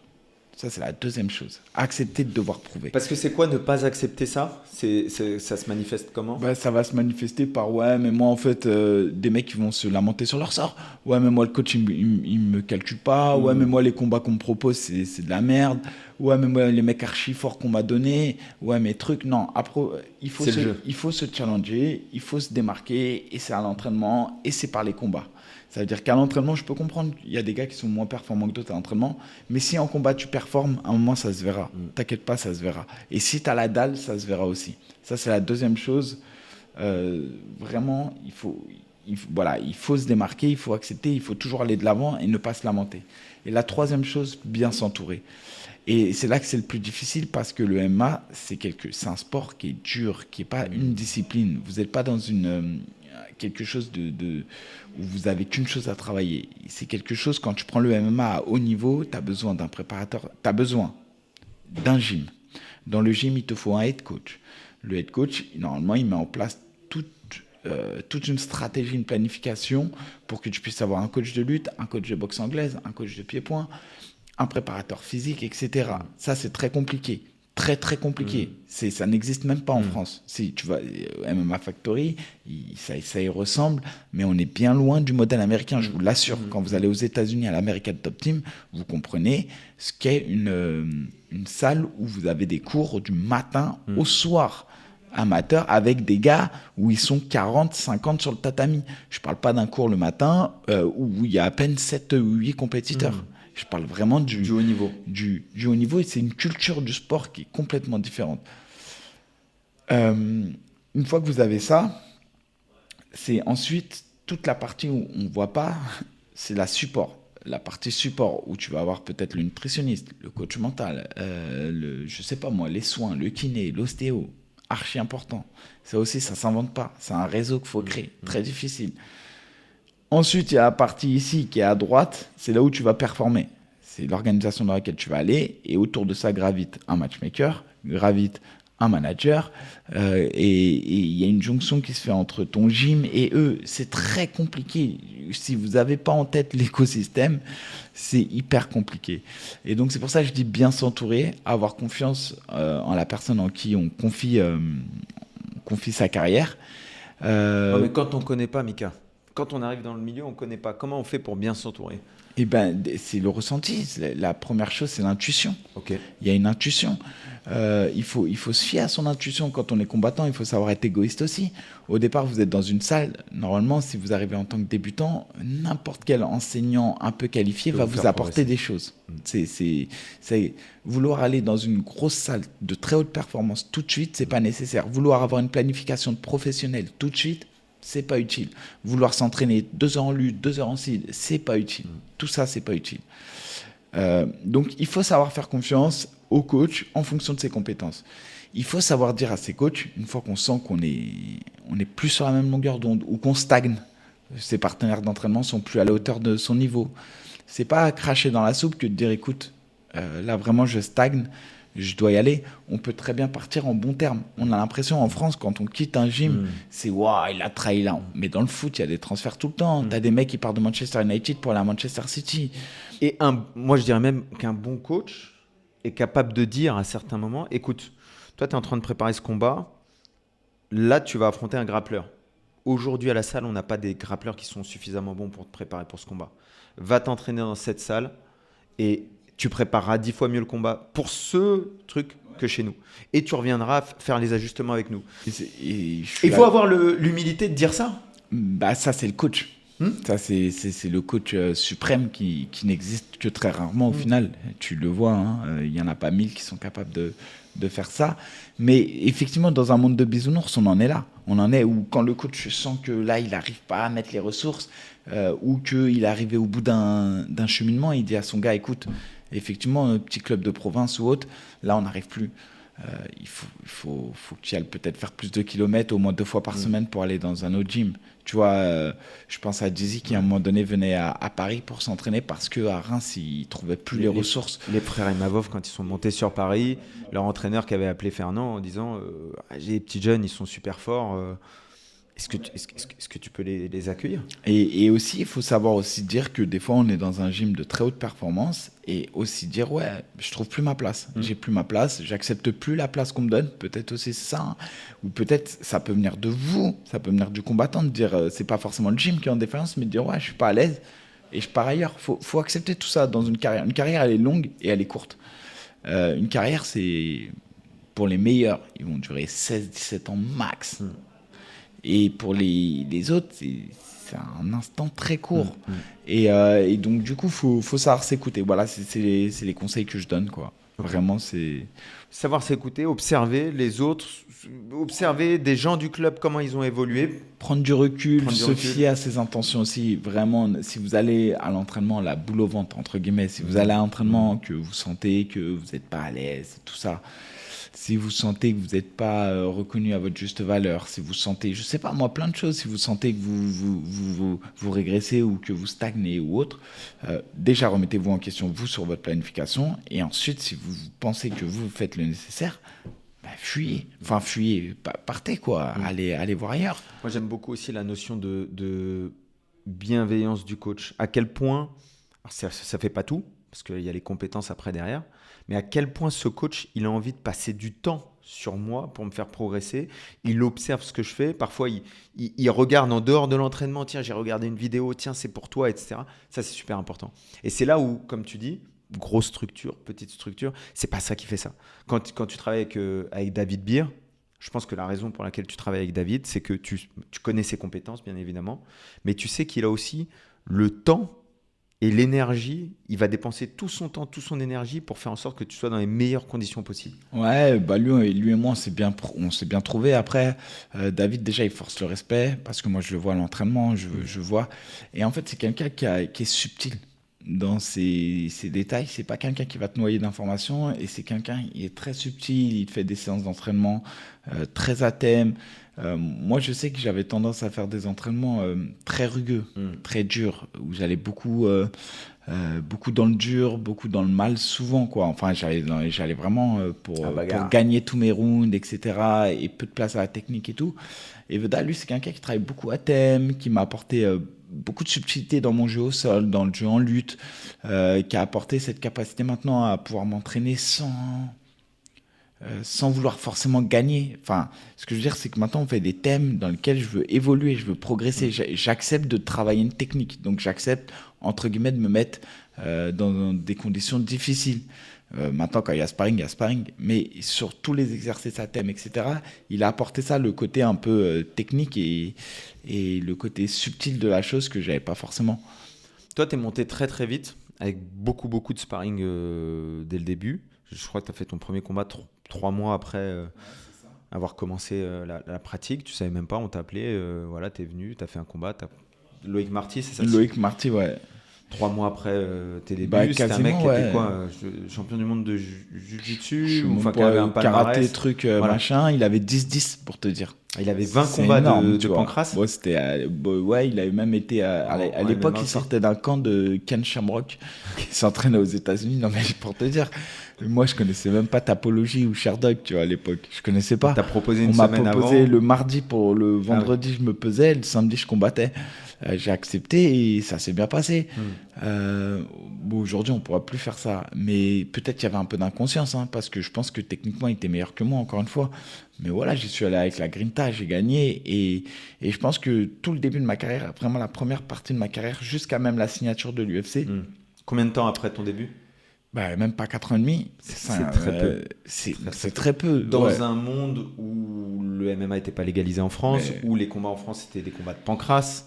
Ça, c'est la deuxième chose. Accepter de devoir prouver. Parce que c'est quoi ne pas accepter ça? Ça se manifeste comment? Bah, ça va se manifester par ouais, mais moi, en fait, des mecs qui vont se lamenter sur leur sort. Ouais, mais moi, le coach, il me calcule pas. Ouais, mais moi, les combats qu'on me propose, c'est de la merde. Ouais, mais moi, les mecs archi forts qu'on m'a donnés. Ouais, mais trucs. Non, après, il faut se challenger, il faut se démarquer. Et c'est à l'entraînement et c'est par les combats. Ça veut dire qu'à l'entraînement, je peux comprendre qu'il y a des gars qui sont moins performants que d'autres à l'entraînement, mais si en combat tu performes, à un moment ça se verra. T'inquiète pas, ça se verra. Et si tu as la dalle, ça se verra aussi. Ça, c'est la deuxième chose. Vraiment, il faut se démarquer, il faut accepter, il faut toujours aller de l'avant et ne pas se lamenter. Et la troisième chose, bien s'entourer. Et c'est là que c'est le plus difficile parce que le MMA, c'est un sport qui est dur, qui n'est pas une discipline. Vous n'êtes pas dans quelque chose où vous avez qu'une chose à travailler. C'est quelque chose, quand tu prends le MMA à haut niveau, tu as besoin d'un préparateur, tu as besoin d'un gym. Dans le gym, il te faut un head coach. Le head coach, normalement, il met en place toute une stratégie, une planification pour que tu puisses avoir un coach de lutte, un coach de boxe anglaise, un coach de pied-point, un préparateur physique, etc. Ça, c'est très compliqué. Très, très compliqué. Ça n'existe même pas en France. Si tu vas MMA Factory, ça y ressemble, mais on est bien loin du modèle américain, je vous l'assure. Quand vous allez aux États-Unis à l'American Top Team, vous comprenez ce qu'est une salle où vous avez des cours du matin au soir, amateurs, avec des gars où ils sont 40, 50 sur le tatami. Je ne parle pas d'un cours le matin où il y a à peine 7 ou 8 compétiteurs. Je parle vraiment du haut niveau. Du haut niveau, et c'est une culture du sport qui est complètement différente. Une fois que vous avez ça, c'est ensuite toute la partie où on ne voit pas, c'est la support. la partie support, où tu vas avoir peut-être le nutritionniste, le coach mental, je sais pas moi, les soins, le kiné, l'ostéo, archi important. Ça aussi, ça s'invente pas. C'est un réseau qu'il faut créer, très difficile. Ensuite, il y a la partie ici qui est à droite, c'est là où tu vas performer. C'est l'organisation dans laquelle tu vas aller, et autour de ça gravite un matchmaker, gravite un manager, et il y a une jonction qui se fait entre ton gym et eux. C'est très compliqué. Si vous n'avez pas en tête l'écosystème, c'est hyper compliqué. Et donc c'est pour ça que je dis bien s'entourer, avoir confiance en la personne en qui on confie sa carrière. Non, mais quand on ne connaît pas, Mika, quand on arrive dans le milieu, on ne connaît pas. Comment on fait pour bien s'entourer? Eh ben, c'est le ressenti. La première chose, c'est l'intuition. Okay. Il y a une intuition. Il faut se fier à son intuition. Quand on est combattant, il faut savoir être égoïste aussi. Au départ, vous êtes dans une salle. Normalement, si vous arrivez en tant que débutant, n'importe quel enseignant un peu qualifié va vous apporter des choses. C'est vouloir aller dans une grosse salle de très haute performance tout de suite, c'est pas nécessaire. Vouloir avoir une planification de professionnel tout de suite, c'est pas utile. Vouloir s'entraîner 2 heures en lutte, 2 heures en cide, c'est pas utile. Tout ça, c'est pas utile. Donc, il faut savoir faire confiance au coach en fonction de ses compétences. Il faut savoir dire à ses coachs, une fois qu'on sent qu'on est plus sur la même longueur d'onde ou qu'on stagne, ses partenaires d'entraînement sont plus à la hauteur de son niveau. C'est pas cracher dans la soupe que de dire, écoute, là vraiment je stagne, je dois y aller. On peut très bien partir en bons termes. On a l'impression en France, quand on quitte un gym, c'est waouh, il a trahi là. Mais dans le foot, il y a des transferts tout le temps. Tu as des mecs qui partent de Manchester United pour aller à Manchester City. Et moi, je dirais même qu'un bon coach est capable de dire à certains moments, écoute, toi, tu es en train de préparer ce combat. Là, tu vas affronter un grappleur. Aujourd'hui, à la salle, on n'a pas des grappleurs qui sont suffisamment bons pour te préparer pour ce combat. Va t'entraîner dans cette salle et tu prépareras 10 fois mieux le combat pour ce truc que chez nous. Et tu reviendras faire les ajustements avec nous. Il faut avoir l'humilité de dire ça. Bah, ça, c'est le coach. Ça, c'est le coach suprême qui n'existe que très rarement au final. Tu le vois, il n'y en a pas 1000 qui sont capables de faire ça. Mais effectivement, dans un monde de bisounours, on en est là. On en est où quand le coach sent que là, il n'arrive pas à mettre les ressources ou qu'il est arrivé au bout d'un cheminement, il dit à son gars, écoute, effectivement, un petit club de province ou autre, là, on n'arrive plus. Il faut que tu ailles peut-être faire plus de kilomètres, au moins 2 fois par semaine pour aller dans un autre gym. Tu vois, je pense à Dizzy qui à un moment donné venait à Paris pour s'entraîner parce qu'à Reims, il ne trouvait plus les ressources. Les frères Imavov, quand ils sont montés sur Paris, leur entraîneur qui avait appelé Fernand en disant j'ai des petits jeunes, ils sont super forts. Est-ce que tu peux les accueillir? Et aussi, il faut savoir aussi dire que des fois, on est dans un gym de très haute performance et aussi dire, ouais, je trouve plus ma place. J'ai plus ma place, j'accepte plus la place qu'on me donne. Peut-être aussi ça. Hein. Ou peut-être ça peut venir de vous, ça peut venir du combattant, de dire, c'est pas forcément le gym qui est en défaillance, mais de dire, ouais, je suis pas à l'aise et je pars ailleurs. Faut accepter tout ça dans une carrière. Une carrière, elle est longue et elle est courte. Une carrière, c'est pour les meilleurs, ils vont durer 16-17 ans max. Et pour les autres, c'est un instant très court. Et donc, du coup, faut savoir s'écouter. Voilà, c'est les conseils que je donne, quoi. Vraiment, c'est... Savoir s'écouter, observer les autres, observer des gens du club, comment ils ont évolué. Prendre du recul, se fier à ses intentions aussi. Vraiment, si vous allez à l'entraînement, la boule au ventre, entre guillemets, si vous allez à l'entraînement, que vous sentez que vous n'êtes pas à l'aise, tout ça... Si vous sentez que vous n'êtes pas reconnu à votre juste valeur, si vous sentez, je ne sais pas moi, plein de choses, si vous sentez que vous régressez ou que vous stagnez ou autre, déjà remettez-vous en question, vous, sur votre planification. Et ensuite, si vous pensez que vous faites le nécessaire, fuyez. Enfin, fuyez, partez, quoi. Allez voir ailleurs. Moi, j'aime beaucoup aussi la notion de bienveillance du coach. À quel point, alors ça ne fait pas tout, parce qu'il y a les compétences après derrière, mais à quel point ce coach, il a envie de passer du temps sur moi pour me faire progresser. Il observe ce que je fais. Parfois, il regarde en dehors de l'entraînement. Tiens, j'ai regardé une vidéo. Tiens, c'est pour toi, etc. Ça, c'est super important. Et c'est là où, comme tu dis, grosse structure, petite structure, c'est pas ça qui fait ça. Quand tu travailles avec David Beer, je pense que la raison pour laquelle tu travailles avec David, c'est que tu connais ses compétences, bien évidemment, mais tu sais qu'il a aussi le temps et l'énergie, il va dépenser tout son temps, toute son énergie pour faire en sorte que tu sois dans les meilleures conditions possibles. Ouais, lui et moi, on s'est bien trouvé. Après, David, déjà, il force le respect parce que moi, je le vois à l'entraînement, je vois. Et en fait, c'est quelqu'un qui est subtil dans ces détails. C'est pas quelqu'un qui va te noyer d'informations et c'est quelqu'un qui est très subtil. Il te fait des séances d'entraînement très à thème. Moi, je sais que j'avais tendance à faire des entraînements très rugueux, très durs, où j'allais beaucoup dans le dur, beaucoup dans le mal, souvent, quoi. Enfin, j'allais vraiment pour gagner tous mes rounds, etc. Et peu de place à la technique et tout. Et Veda, lui, c'est quelqu'un qui travaille beaucoup à thème, qui m'a apporté beaucoup de subtilité dans mon jeu au sol, dans le jeu en lutte, qui a apporté cette capacité maintenant à pouvoir m'entraîner sans vouloir forcément gagner. Enfin, ce que je veux dire, c'est que maintenant, on fait des thèmes dans lesquels je veux évoluer, je veux progresser. J'accepte de travailler une technique. Donc, j'accepte, entre guillemets, de me mettre dans des conditions difficiles. Maintenant, quand il y a sparring. Mais sur tous les exercices à thème, etc., il a apporté ça, le côté un peu technique et le côté subtil de la chose que je n'avais pas forcément. Toi, tu es monté très, très vite, avec beaucoup de sparring dès le début. Je crois que tu as fait ton premier combat 3 mois après avoir commencé la pratique. Tu savais même pas, on t'a appelé, voilà, tu es venu, tu as fait un combat. Loïc Marty, c'est ça? Loïc Marty, ouais. 3 mois après tes débuts, c'était un mec qui était quoi, champion du monde de jiu-jitsu ou qui avait un palmarès, karaté, truc, machin. Il avait 10-10 pour te dire. Il avait 20 combats énorme, de Pancras. Bon, ouais, il avait même été à l'époque, il sortait d'un camp de Ken Shamrock qui s'entraînait aux États-Unis. Non, mais pour te dire, moi, je connaissais même pas Tapology ou Sherdog, tu vois, à l'époque. Je connaissais pas. T'as proposé On m'a proposé le mardi pour le vendredi, je me pesais, le samedi, je combattais. J'ai accepté et ça s'est bien passé. Bon, aujourd'hui, on ne pourra plus faire ça. Mais peut-être qu'il y avait un peu d'inconscience, hein, parce que je pense que techniquement, il était meilleur que moi, encore une fois. Mais voilà, j'y suis allé avec la grinta, j'ai gagné. Et je pense que tout le début de ma carrière, vraiment la première partie de ma carrière, jusqu'à même la signature de l'UFC. Combien de temps après ton début? Même pas 4 ans et demi. C'est très peu. C'est très peu. Dans un monde où le MMA n'était pas légalisé en France, où les combats en France étaient des combats de Pancras.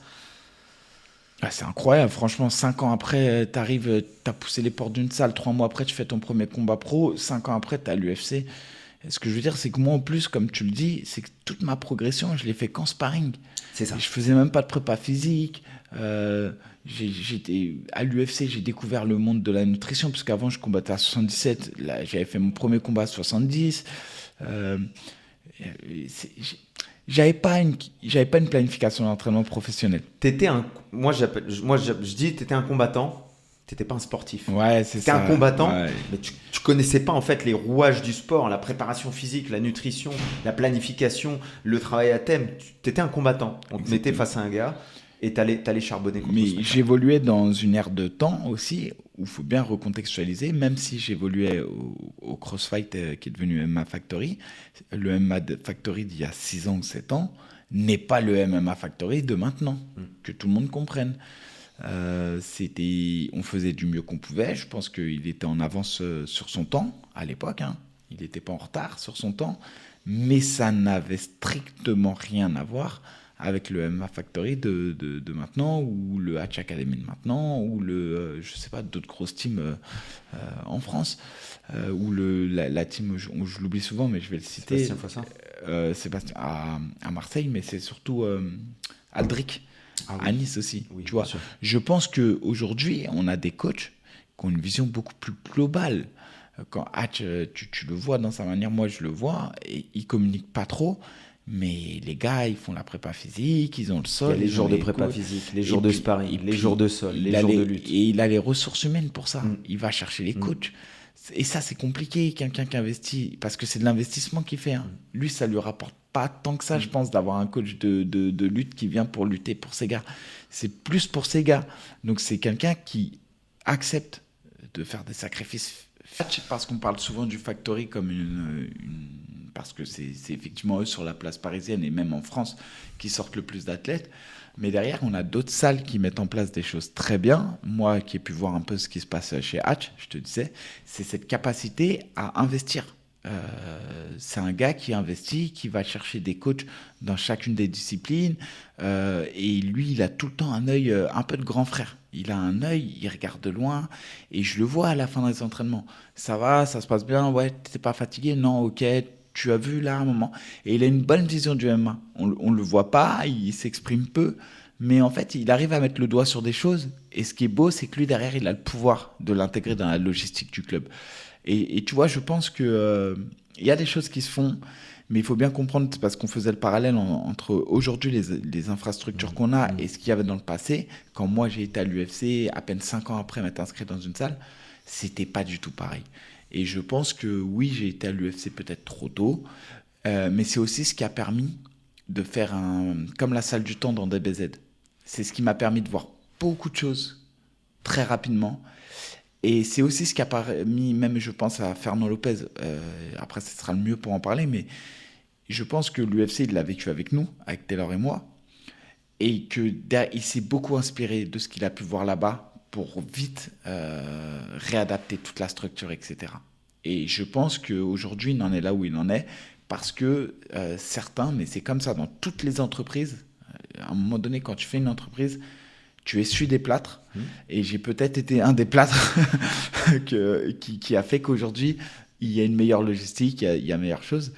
C'est incroyable, franchement, 5 ans après, t'arrives, t'as poussé les portes d'une salle, 3 mois après, tu fais ton premier combat pro, 5 ans après, t'as l'UFC. Et ce que je veux dire, c'est que moi, en plus, comme tu le dis, c'est que toute ma progression, je l'ai fait qu'en sparring. C'est ça. Je faisais même pas de prépa physique. J'étais à l'UFC, j'ai découvert le monde de la nutrition, parce qu'avant, je combattais à 77. Là, j'avais fait mon premier combat à 70. J'avais pas une planification d'entraînement professionnel. Moi, je dis, t'étais un combattant. T'étais pas un sportif. Ouais, c'est ça. T'étais un combattant, mais tu connaissais pas en fait les rouages du sport, la préparation physique, la nutrition, la planification, le travail à thème. T'étais un combattant. On te mettait face à un gars et t'allais charbonner contre Mais j'évoluais dans une ère de temps aussi où il faut bien recontextualiser, même si j'évoluais au CrossFight qui est devenu MMA Factory. Le MMA Factory d'il y a 6 ans ou 7 ans n'est pas le MMA Factory de maintenant, que tout le monde comprenne. On faisait du mieux qu'on pouvait. Je pense qu'il était en avance sur son temps à l'époque, hein. Il n'était pas en retard sur son temps, mais ça n'avait strictement rien à voir avec le MMA Factory de maintenant, ou le Hatch Academy de maintenant, ou je sais pas, d'autres grosses teams en France, ou la team, je l'oublie souvent, mais je vais le citer. Sébastien à Marseille, mais c'est surtout Aldric. À Nice aussi, tu vois. Je pense qu'aujourd'hui, on a des coachs qui ont une vision beaucoup plus globale. Quand Hatch, tu le vois dans sa manière, moi je le vois, et il communique pas trop, mais les gars, ils font la prépa physique, ils ont le sol. Il y a les jours de prépa physique, les jours de sparring, les jours de sol, les jours de lutte. Et il a les ressources humaines pour ça. Il va chercher les coachs. Et ça, c'est compliqué, quelqu'un qui investit, parce que c'est de l'investissement qu'il fait. Lui, ça lui rapporte pas tant que ça, je pense, d'avoir un coach de lutte qui vient pour lutter pour ses gars. C'est plus pour ses gars. Donc, c'est quelqu'un qui accepte de faire des sacrifices. Parce qu'on parle souvent du Factory comme parce que c'est effectivement eux sur la place parisienne et même en France qui sortent le plus d'athlètes. Mais derrière, on a d'autres salles qui mettent en place des choses très bien. Moi, qui ai pu voir un peu ce qui se passe chez Hatch, je te disais, c'est cette capacité à investir. C'est un gars qui investit, qui va chercher des coachs dans chacune des disciplines. Et lui, il a tout le temps un œil, un peu de grand frère. Il a un œil, il regarde de loin. Et je le vois à la fin des entraînements. Ça va, ça se passe bien, ouais, t'es pas fatigué? Non, ok, tu as vu là un moment. Et il a une bonne vision du MMA. On le voit pas, il s'exprime peu. Mais en fait, il arrive à mettre le doigt sur des choses Et ce qui est beau, c'est que lui, derrière, il a le pouvoir de l'intégrer dans la logistique du club. Et tu vois, je pense que y a des choses qui se font, mais il faut bien comprendre, parce qu'on faisait le parallèle entre aujourd'hui les infrastructures qu'on a et ce qu'il y avait dans le passé. Quand moi, j'ai été à l'UFC, à peine 5 ans après m'être inscrit dans une salle, c'était pas du tout pareil. Et je pense que oui, j'ai été à l'UFC peut-être trop tôt, mais c'est aussi ce qui a permis de faire comme la salle du temps dans DBZ. C'est ce qui m'a permis de voir beaucoup de choses très rapidement. Et c'est aussi ce qui a permis, même je pense à Fernand Lopez, après ce sera le mieux pour en parler, mais je pense que l'UFC, il l'a vécu avec nous, avec Taylor et moi, et qu'il s'est beaucoup inspiré de ce qu'il a pu voir là-bas pour vite réadapter toute la structure, etc. Et je pense qu'aujourd'hui, il en est là où il en est, parce que certains, mais c'est comme ça dans toutes les entreprises, à un moment donné, quand tu fais une entreprise, tu essuies des plâtres, et j'ai peut-être été un des plâtres qui a fait qu'aujourd'hui, il y a une meilleure logistique, il y a meilleure chose.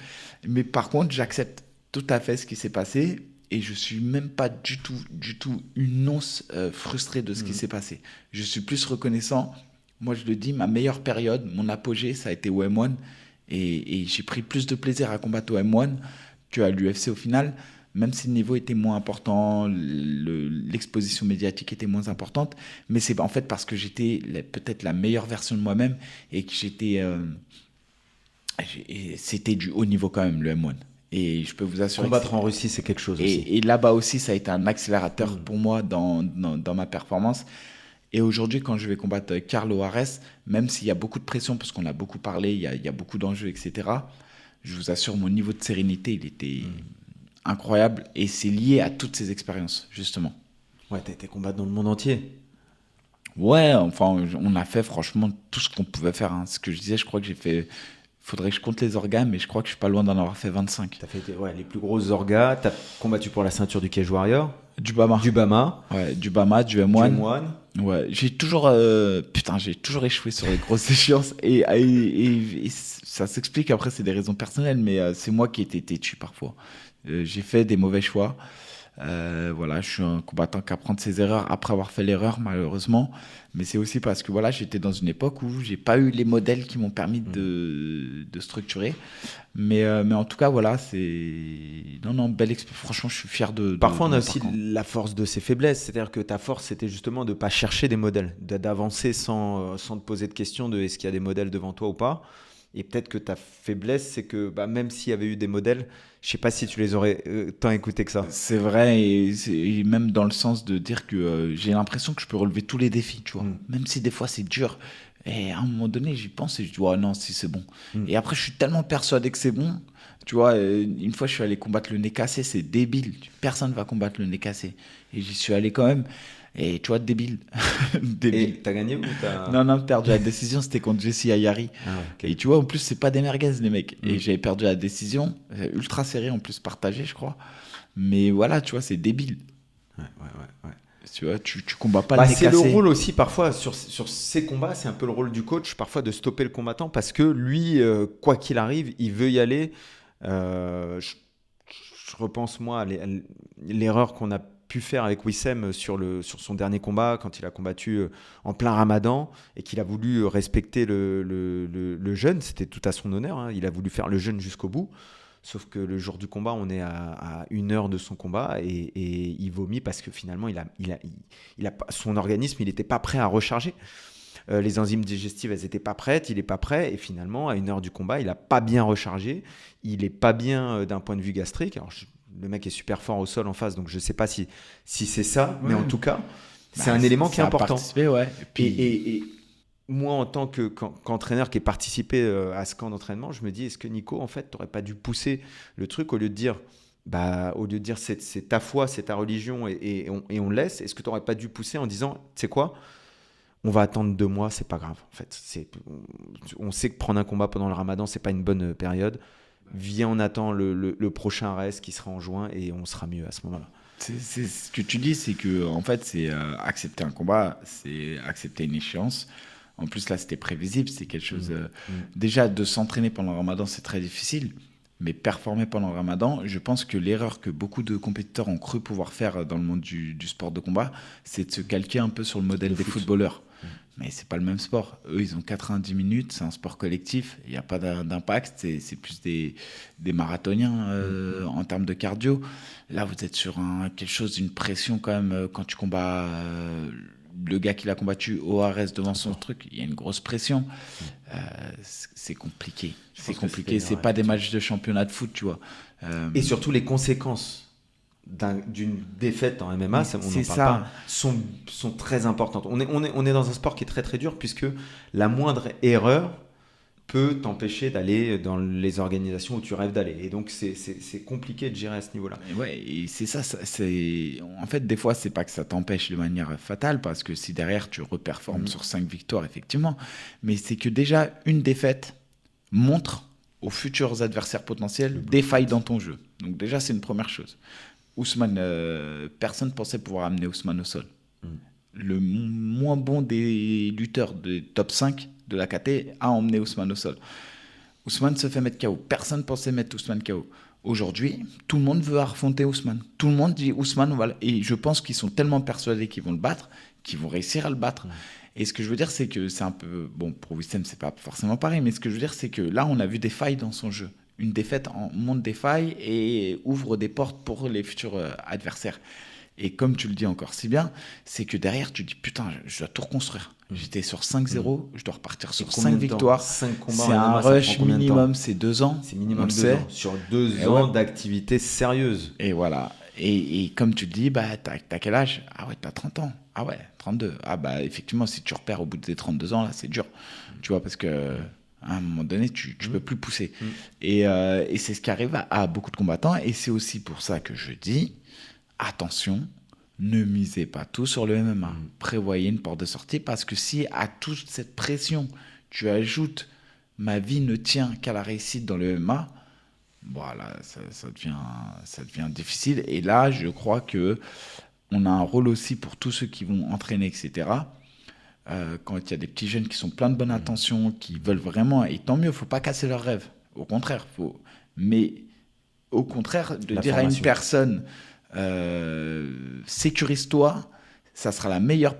Mais par contre, j'accepte tout à fait ce qui s'est passé, et je suis même pas du tout une once frustré de ce qui s'est passé. Je suis plus reconnaissant. Moi, je le dis, ma meilleure période, mon apogée, ça a été au M1, et j'ai pris plus de plaisir à combattre au M1 qu'à l'UFC au final, même si le niveau était moins important, l'exposition médiatique était moins importante, mais c'est en fait parce que j'étais peut-être la meilleure version de moi-même, et que c'était du haut niveau quand même, le M1. Et je peux vous assurer combattre en Russie, c'est quelque chose aussi. Et là-bas aussi, ça a été un accélérateur pour moi dans ma performance. Et aujourd'hui, quand je vais combattre Carlo Ares, même s'il y a beaucoup de pression, parce qu'on a beaucoup parlé, il y a beaucoup d'enjeux, etc., je vous assure, mon niveau de sérénité, il était incroyable. Et c'est lié à toutes ces expériences, justement. Ouais, t'as été combattre dans le monde entier. Ouais, enfin, on a fait franchement tout ce qu'on pouvait faire. Ce que je disais, je crois que j'ai fait... Faudrait que je compte les orgas, mais je crois que je suis pas loin d'en avoir fait 25. T'as fait les plus grosses orgas. T'as combattu pour la ceinture du Cage Warrior. Du Bama. Ouais, du Bama, du M1. Ouais, j'ai toujours échoué sur les grosses échéances. Et ça s'explique, après, c'est des raisons personnelles, mais c'est moi qui ai été têtu parfois. J'ai fait des mauvais choix. Voilà, je suis un combattant qui apprend de ses erreurs après avoir fait l'erreur, malheureusement. Mais c'est aussi parce que voilà, j'étais dans une époque où j'ai pas eu les modèles qui m'ont permis de structurer. Mais en tout cas, voilà, c'est... Non, belle expérience. Franchement, je suis fier de... Parfois, on a aussi la force de ses faiblesses. C'est-à-dire que ta force, c'était justement de ne pas chercher des modèles, d'avancer sans te poser de questions de est-ce qu'il y a des modèles devant toi ou pas. Et peut-être que ta faiblesse, c'est que même s'il y avait eu des modèles, je ne sais pas si tu les aurais tant écoutés que ça. C'est vrai, et même dans le sens de dire que j'ai l'impression que je peux relever tous les défis, tu vois. Même si des fois c'est dur. Et à un moment donné, j'y pense et je dis, oh non, si c'est bon. Et après, je suis tellement persuadé que c'est bon. Tu vois, une fois, je suis allé combattre le nez cassé, c'est débile. Personne ne va combattre le nez cassé. Et j'y suis allé quand même. Et tu vois, débile. Et t'as gagné ou t'as... Non, perdu la décision, c'était contre Jesse Ayari. Okay. Et tu vois, en plus, c'est pas des merguez, les mecs. Et j'avais perdu la décision, ultra serré, en plus partagé, je crois. Mais voilà, tu vois, c'est débile. Ouais. Tu vois, tu combats pas le nez cassé. C'est le rôle aussi, parfois, sur ces combats, c'est un peu le rôle du coach, parfois, de stopper le combattant, parce que lui, quoi qu'il arrive, il veut y aller. Je repense, moi, à l'erreur qu'on a pu faire avec Wissem sur son dernier combat, quand il a combattu en plein Ramadan et qu'il a voulu respecter le jeûne. C'était tout à son honneur, hein. Il a voulu faire le jeûne jusqu'au bout. Sauf que le jour du combat, on est à 1 heure de son combat et il vomit parce que finalement, son organisme, il n'était pas prêt à recharger. Les enzymes digestives, elles n'étaient pas prêtes, il n'est pas prêt. Et finalement, à 1 heure du combat, il n'a pas bien rechargé. Il n'est pas bien d'un point de vue gastrique. Alors, le mec est super fort au sol en face, donc je ne sais pas si c'est ça. Ouais. Mais en tout cas, c'est un élément qui est important. Ouais. Et moi, en tant qu'entraîneur qui ai participé à ce camp d'entraînement, je me dis, est-ce que Nico, en fait, tu n'aurais pas dû pousser le truc au lieu de dire c'est ta foi, c'est ta religion et on laisse. Est-ce que tu n'aurais pas dû pousser en disant, tu sais quoi, on va attendre 2 mois, c'est pas grave. En fait, on sait que prendre un combat pendant le Ramadan, c'est pas une bonne période. Viens, on attend le prochain RS qui sera en juin et on sera mieux à ce moment-là. C'est ce que tu dis, c'est que en fait, c'est accepter un combat, c'est accepter une échéance. En plus, là, c'était prévisible, c'est quelque chose... Déjà, de s'entraîner pendant le Ramadan, c'est très difficile. Mais performer pendant le ramadan, je pense que l'erreur que beaucoup de compétiteurs ont cru pouvoir faire dans le monde du sport de combat, c'est de se calquer un peu sur le modèle des footballeurs. Mais c'est pas le même sport. Eux, ils ont 90 minutes, c'est un sport collectif, il n'y a pas d'impact, c'est plus des marathoniens en termes de cardio. Là, vous êtes sur quelque chose, d'une pression quand même, quand tu combats le gars qui l'a combattu au Ares devant son truc, il y a une grosse pression. C'est compliqué. C'est compliqué, c'est pas des matchs de championnat de foot, tu vois. Et surtout, les conséquences d'une défaite en MMA, on n'en parle pas, sont très importantes. On est dans un sport qui est très très dur, puisque la moindre erreur peut t'empêcher d'aller dans les organisations où tu rêves d'aller. Et donc, c'est compliqué de gérer à ce niveau-là. Et c'est ça. En fait, des fois, c'est pas que ça t'empêche de manière fatale, parce que si derrière, tu reperformes sur 5 victoires, effectivement, mais c'est que déjà, une défaite montre aux futurs adversaires potentiels des failles dans ton jeu. Donc déjà, c'est une première chose. Ousmane, personne ne pensait pouvoir amener Ousmane au sol. Le moins bon des lutteurs de top 5 de la KT a emmené Ousmane au sol. Ousmane se fait mettre KO. Personne ne pensait mettre Ousmane KO. Aujourd'hui, tout le monde veut affronter Ousmane. Tout le monde dit Ousmane, voilà. Et je pense qu'ils sont tellement persuadés qu'ils vont le battre, qu'ils vont réussir à le battre. Et ce que je veux dire, c'est que c'est un peu... Bon, pour Wissem, c'est pas forcément pareil, mais ce que je veux dire, c'est que là, on a vu des failles dans son jeu. Une défaite montre des failles et ouvre des portes pour les futurs adversaires. Et comme tu le dis encore si bien, c'est que derrière, tu dis, putain, je dois tout reconstruire. J'étais sur 5-0, je dois repartir sur 5 victoires. 5 combats c'est un rush minimum, c'est 2 ans. C'est minimum 2 ans. Sur 2 ans d'activité sérieuse. Et voilà. Et comme tu le dis, bah, t'as quel âge? Ah ouais, t'as 30 ans. Ah ouais, 32. Ah bah, effectivement, si tu repères au bout des 32 ans, là, c'est dur. Tu vois, parce que... à un moment donné, tu ne peux plus pousser. Et c'est ce qui arrive à beaucoup de combattants. Et c'est aussi pour ça que je dis, attention, ne misez pas tout sur le MMA. Prévoyez une porte de sortie, parce que si à toute cette pression, tu ajoutes « ma vie ne tient qu'à la réussite dans le MMA », voilà, ça devient difficile. Et là, je crois qu'on a un rôle aussi pour tous ceux qui vont entraîner, etc., quand il y a des petits jeunes qui sont pleins de bonne intention, qui veulent vraiment, et tant mieux, il ne faut pas casser leurs rêves. Au contraire, mais au contraire, de dire à une personne, sécurise-toi, ça sera la meilleure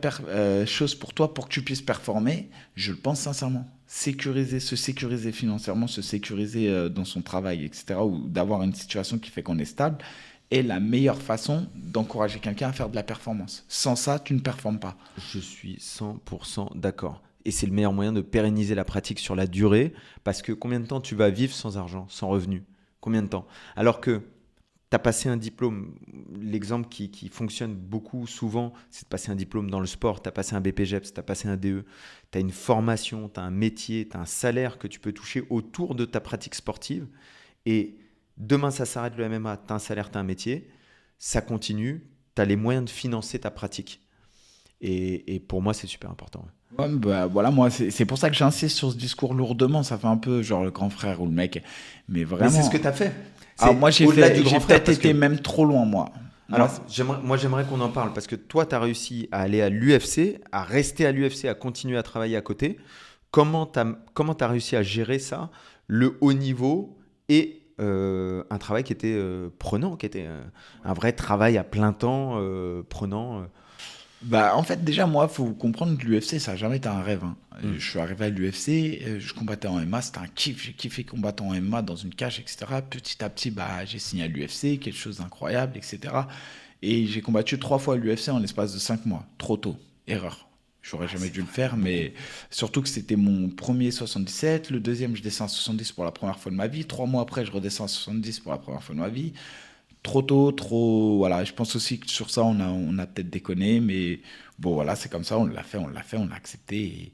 chose pour toi pour que tu puisses performer, je le pense sincèrement. Se sécuriser financièrement, se sécuriser dans son travail, etc., ou d'avoir une situation qui fait qu'on est stable, est la meilleure façon d'encourager quelqu'un à faire de la performance. Sans ça, tu ne performes pas. Je suis 100% d'accord. Et c'est le meilleur moyen de pérenniser la pratique sur la durée, parce que combien de temps tu vas vivre sans argent, sans revenu? Combien de temps? Alors que tu as passé un diplôme, l'exemple qui fonctionne beaucoup souvent, c'est de passer un diplôme dans le sport, tu as passé un BPGEPS, tu as passé un DE, tu as une formation, tu as un métier, tu as un salaire que tu peux toucher autour de ta pratique sportive. Et demain, ça s'arrête le MMA, tu as un salaire, tu as un métier, ça continue, tu as les moyens de financer ta pratique. Et pour moi, c'est super important. Ouais, bah, voilà, moi, c'est pour ça que j'insiste sur ce discours lourdement. Ça fait un peu genre le grand frère ou le mec. Mais vraiment. Mais c'est ce que tu as fait. Alors moi, j'ai peut-être été même trop loin, moi. Alors, j'aimerais qu'on en parle, parce que toi, tu as réussi à aller à l'UFC, à rester à l'UFC, à continuer à travailler à côté. Comment tu as réussi à gérer ça, le haut niveau et un travail qui était prenant, qui était un vrai travail à plein temps, prenant Bah, en fait, déjà, moi, il faut comprendre que l'UFC, ça n'a jamais été un rêve. Je suis arrivé à l'UFC, je combattais en MMA, c'était un kiff. J'ai kiffé combattre en MMA dans une cage, etc. Petit à petit, bah, j'ai signé à l'UFC, quelque chose d'incroyable, etc. Et j'ai combattu 3 fois à l'UFC en l'espace de 5 mois. Trop tôt. Erreur. J'aurais jamais dû le faire, mais surtout que c'était mon premier 77. Le deuxième, je descends à 70 pour la première fois de ma vie. 3 mois après, je redescends à 70 pour la première fois de ma vie. Trop tôt, voilà. Je pense aussi que sur ça, on a peut-être déconné, mais bon, voilà, c'est comme ça, on l'a fait, on a accepté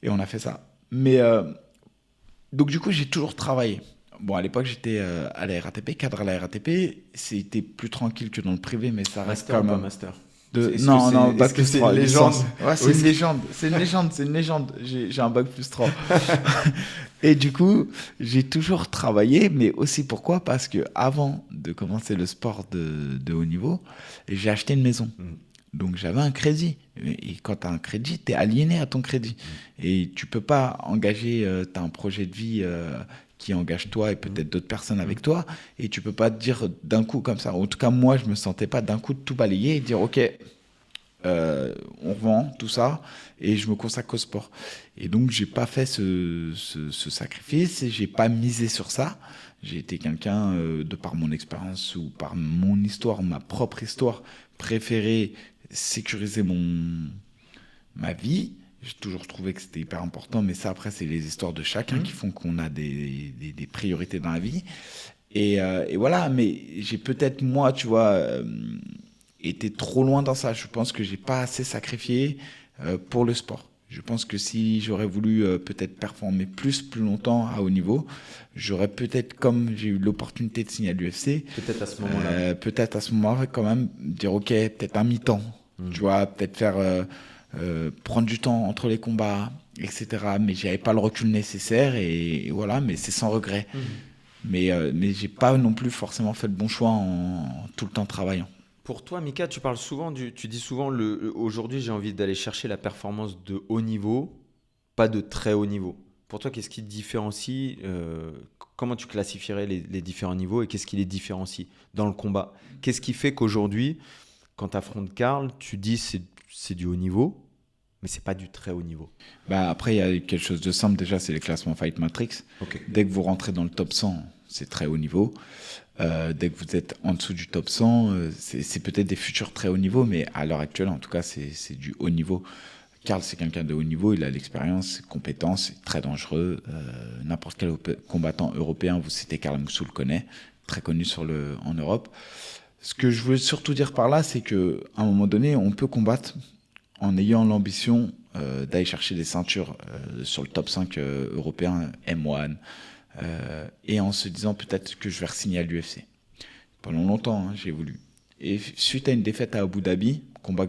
et on a fait ça. Mais donc, du coup, j'ai toujours travaillé. Bon, à l'époque, j'étais à la RATP, cadre à la RATP. C'était plus tranquille que dans le privé, mais ça reste quand même. Master. Non, parce que c'est une légende. Ouais, c'est une légende. J'ai un bac plus 3. Et du coup, j'ai toujours travaillé, mais aussi pourquoi? Parce que avant de commencer le sport de haut niveau, j'ai acheté une maison. Donc j'avais un crédit. Et quand tu as un crédit, tu es aliéné à ton crédit. Et tu peux pas engager, tu as un projet de vie qui engage toi et peut-être d'autres personnes avec toi. Et tu peux pas te dire d'un coup comme ça. En tout cas, moi, je me sentais pas d'un coup de tout balayer et dire, OK, on revend tout ça et je me consacre au sport. Et donc, j'ai pas fait ce sacrifice et j'ai pas misé sur ça. J'ai été quelqu'un, de par mon expérience ou par mon histoire, ma propre histoire, préféré sécuriser ma vie. J'ai toujours trouvé que c'était hyper important, mais ça, après, c'est les histoires de chacun qui font qu'on a des priorités dans la vie. Et voilà, mais j'ai peut-être, moi, tu vois, été trop loin dans ça. Je pense que j'ai pas assez sacrifié pour le sport. Je pense que si j'aurais voulu peut-être performer plus longtemps à haut niveau, j'aurais peut-être, comme j'ai eu l'opportunité de signer à l'UFC, peut-être à ce moment-là. peut-être à ce moment-là, quand même, dire ok, peut-être un mi-temps, tu vois, peut-être faire prendre du temps entre les combats, etc. Mais j'avais pas le recul nécessaire et voilà, mais c'est sans regret. Mais j'ai pas non plus forcément fait le bon choix en tout le temps travaillant. Pour toi, Mika, tu parles souvent tu dis souvent aujourd'hui j'ai envie d'aller chercher la performance de haut niveau, pas de très haut niveau. Pour toi, qu'est-ce qui te différencie comment tu classifierais les différents niveaux et qu'est-ce qui les différencie dans le combat? Qu'est-ce qui fait qu'aujourd'hui, quand tu affrontes Karl, tu dis c'est du haut niveau, mais c'est pas du très haut niveau? Bah après, il y a quelque chose de simple déjà, c'est les classements Fight Matrix. Okay. Dès que vous rentrez dans le top 100, c'est très haut niveau. Dès que vous êtes en dessous du top 100, c'est peut-être des futurs très haut niveau, mais à l'heure actuelle, en tout cas, c'est du haut niveau. Karl, c'est quelqu'un de haut niveau, il a l'expérience, compétences, très dangereux. N'importe quel combattant européen, vous citez Karl Moussou, le connaît, très connu en Europe. Ce que je veux surtout dire par là, c'est qu'à un moment donné, on peut combattre en ayant l'ambition d'aller chercher des ceintures sur le top 5 européen, M1, et en se disant peut-être que je vais re-signer à l'UFC. Pendant longtemps, j'ai voulu. Et suite à une défaite à Abu Dhabi, combat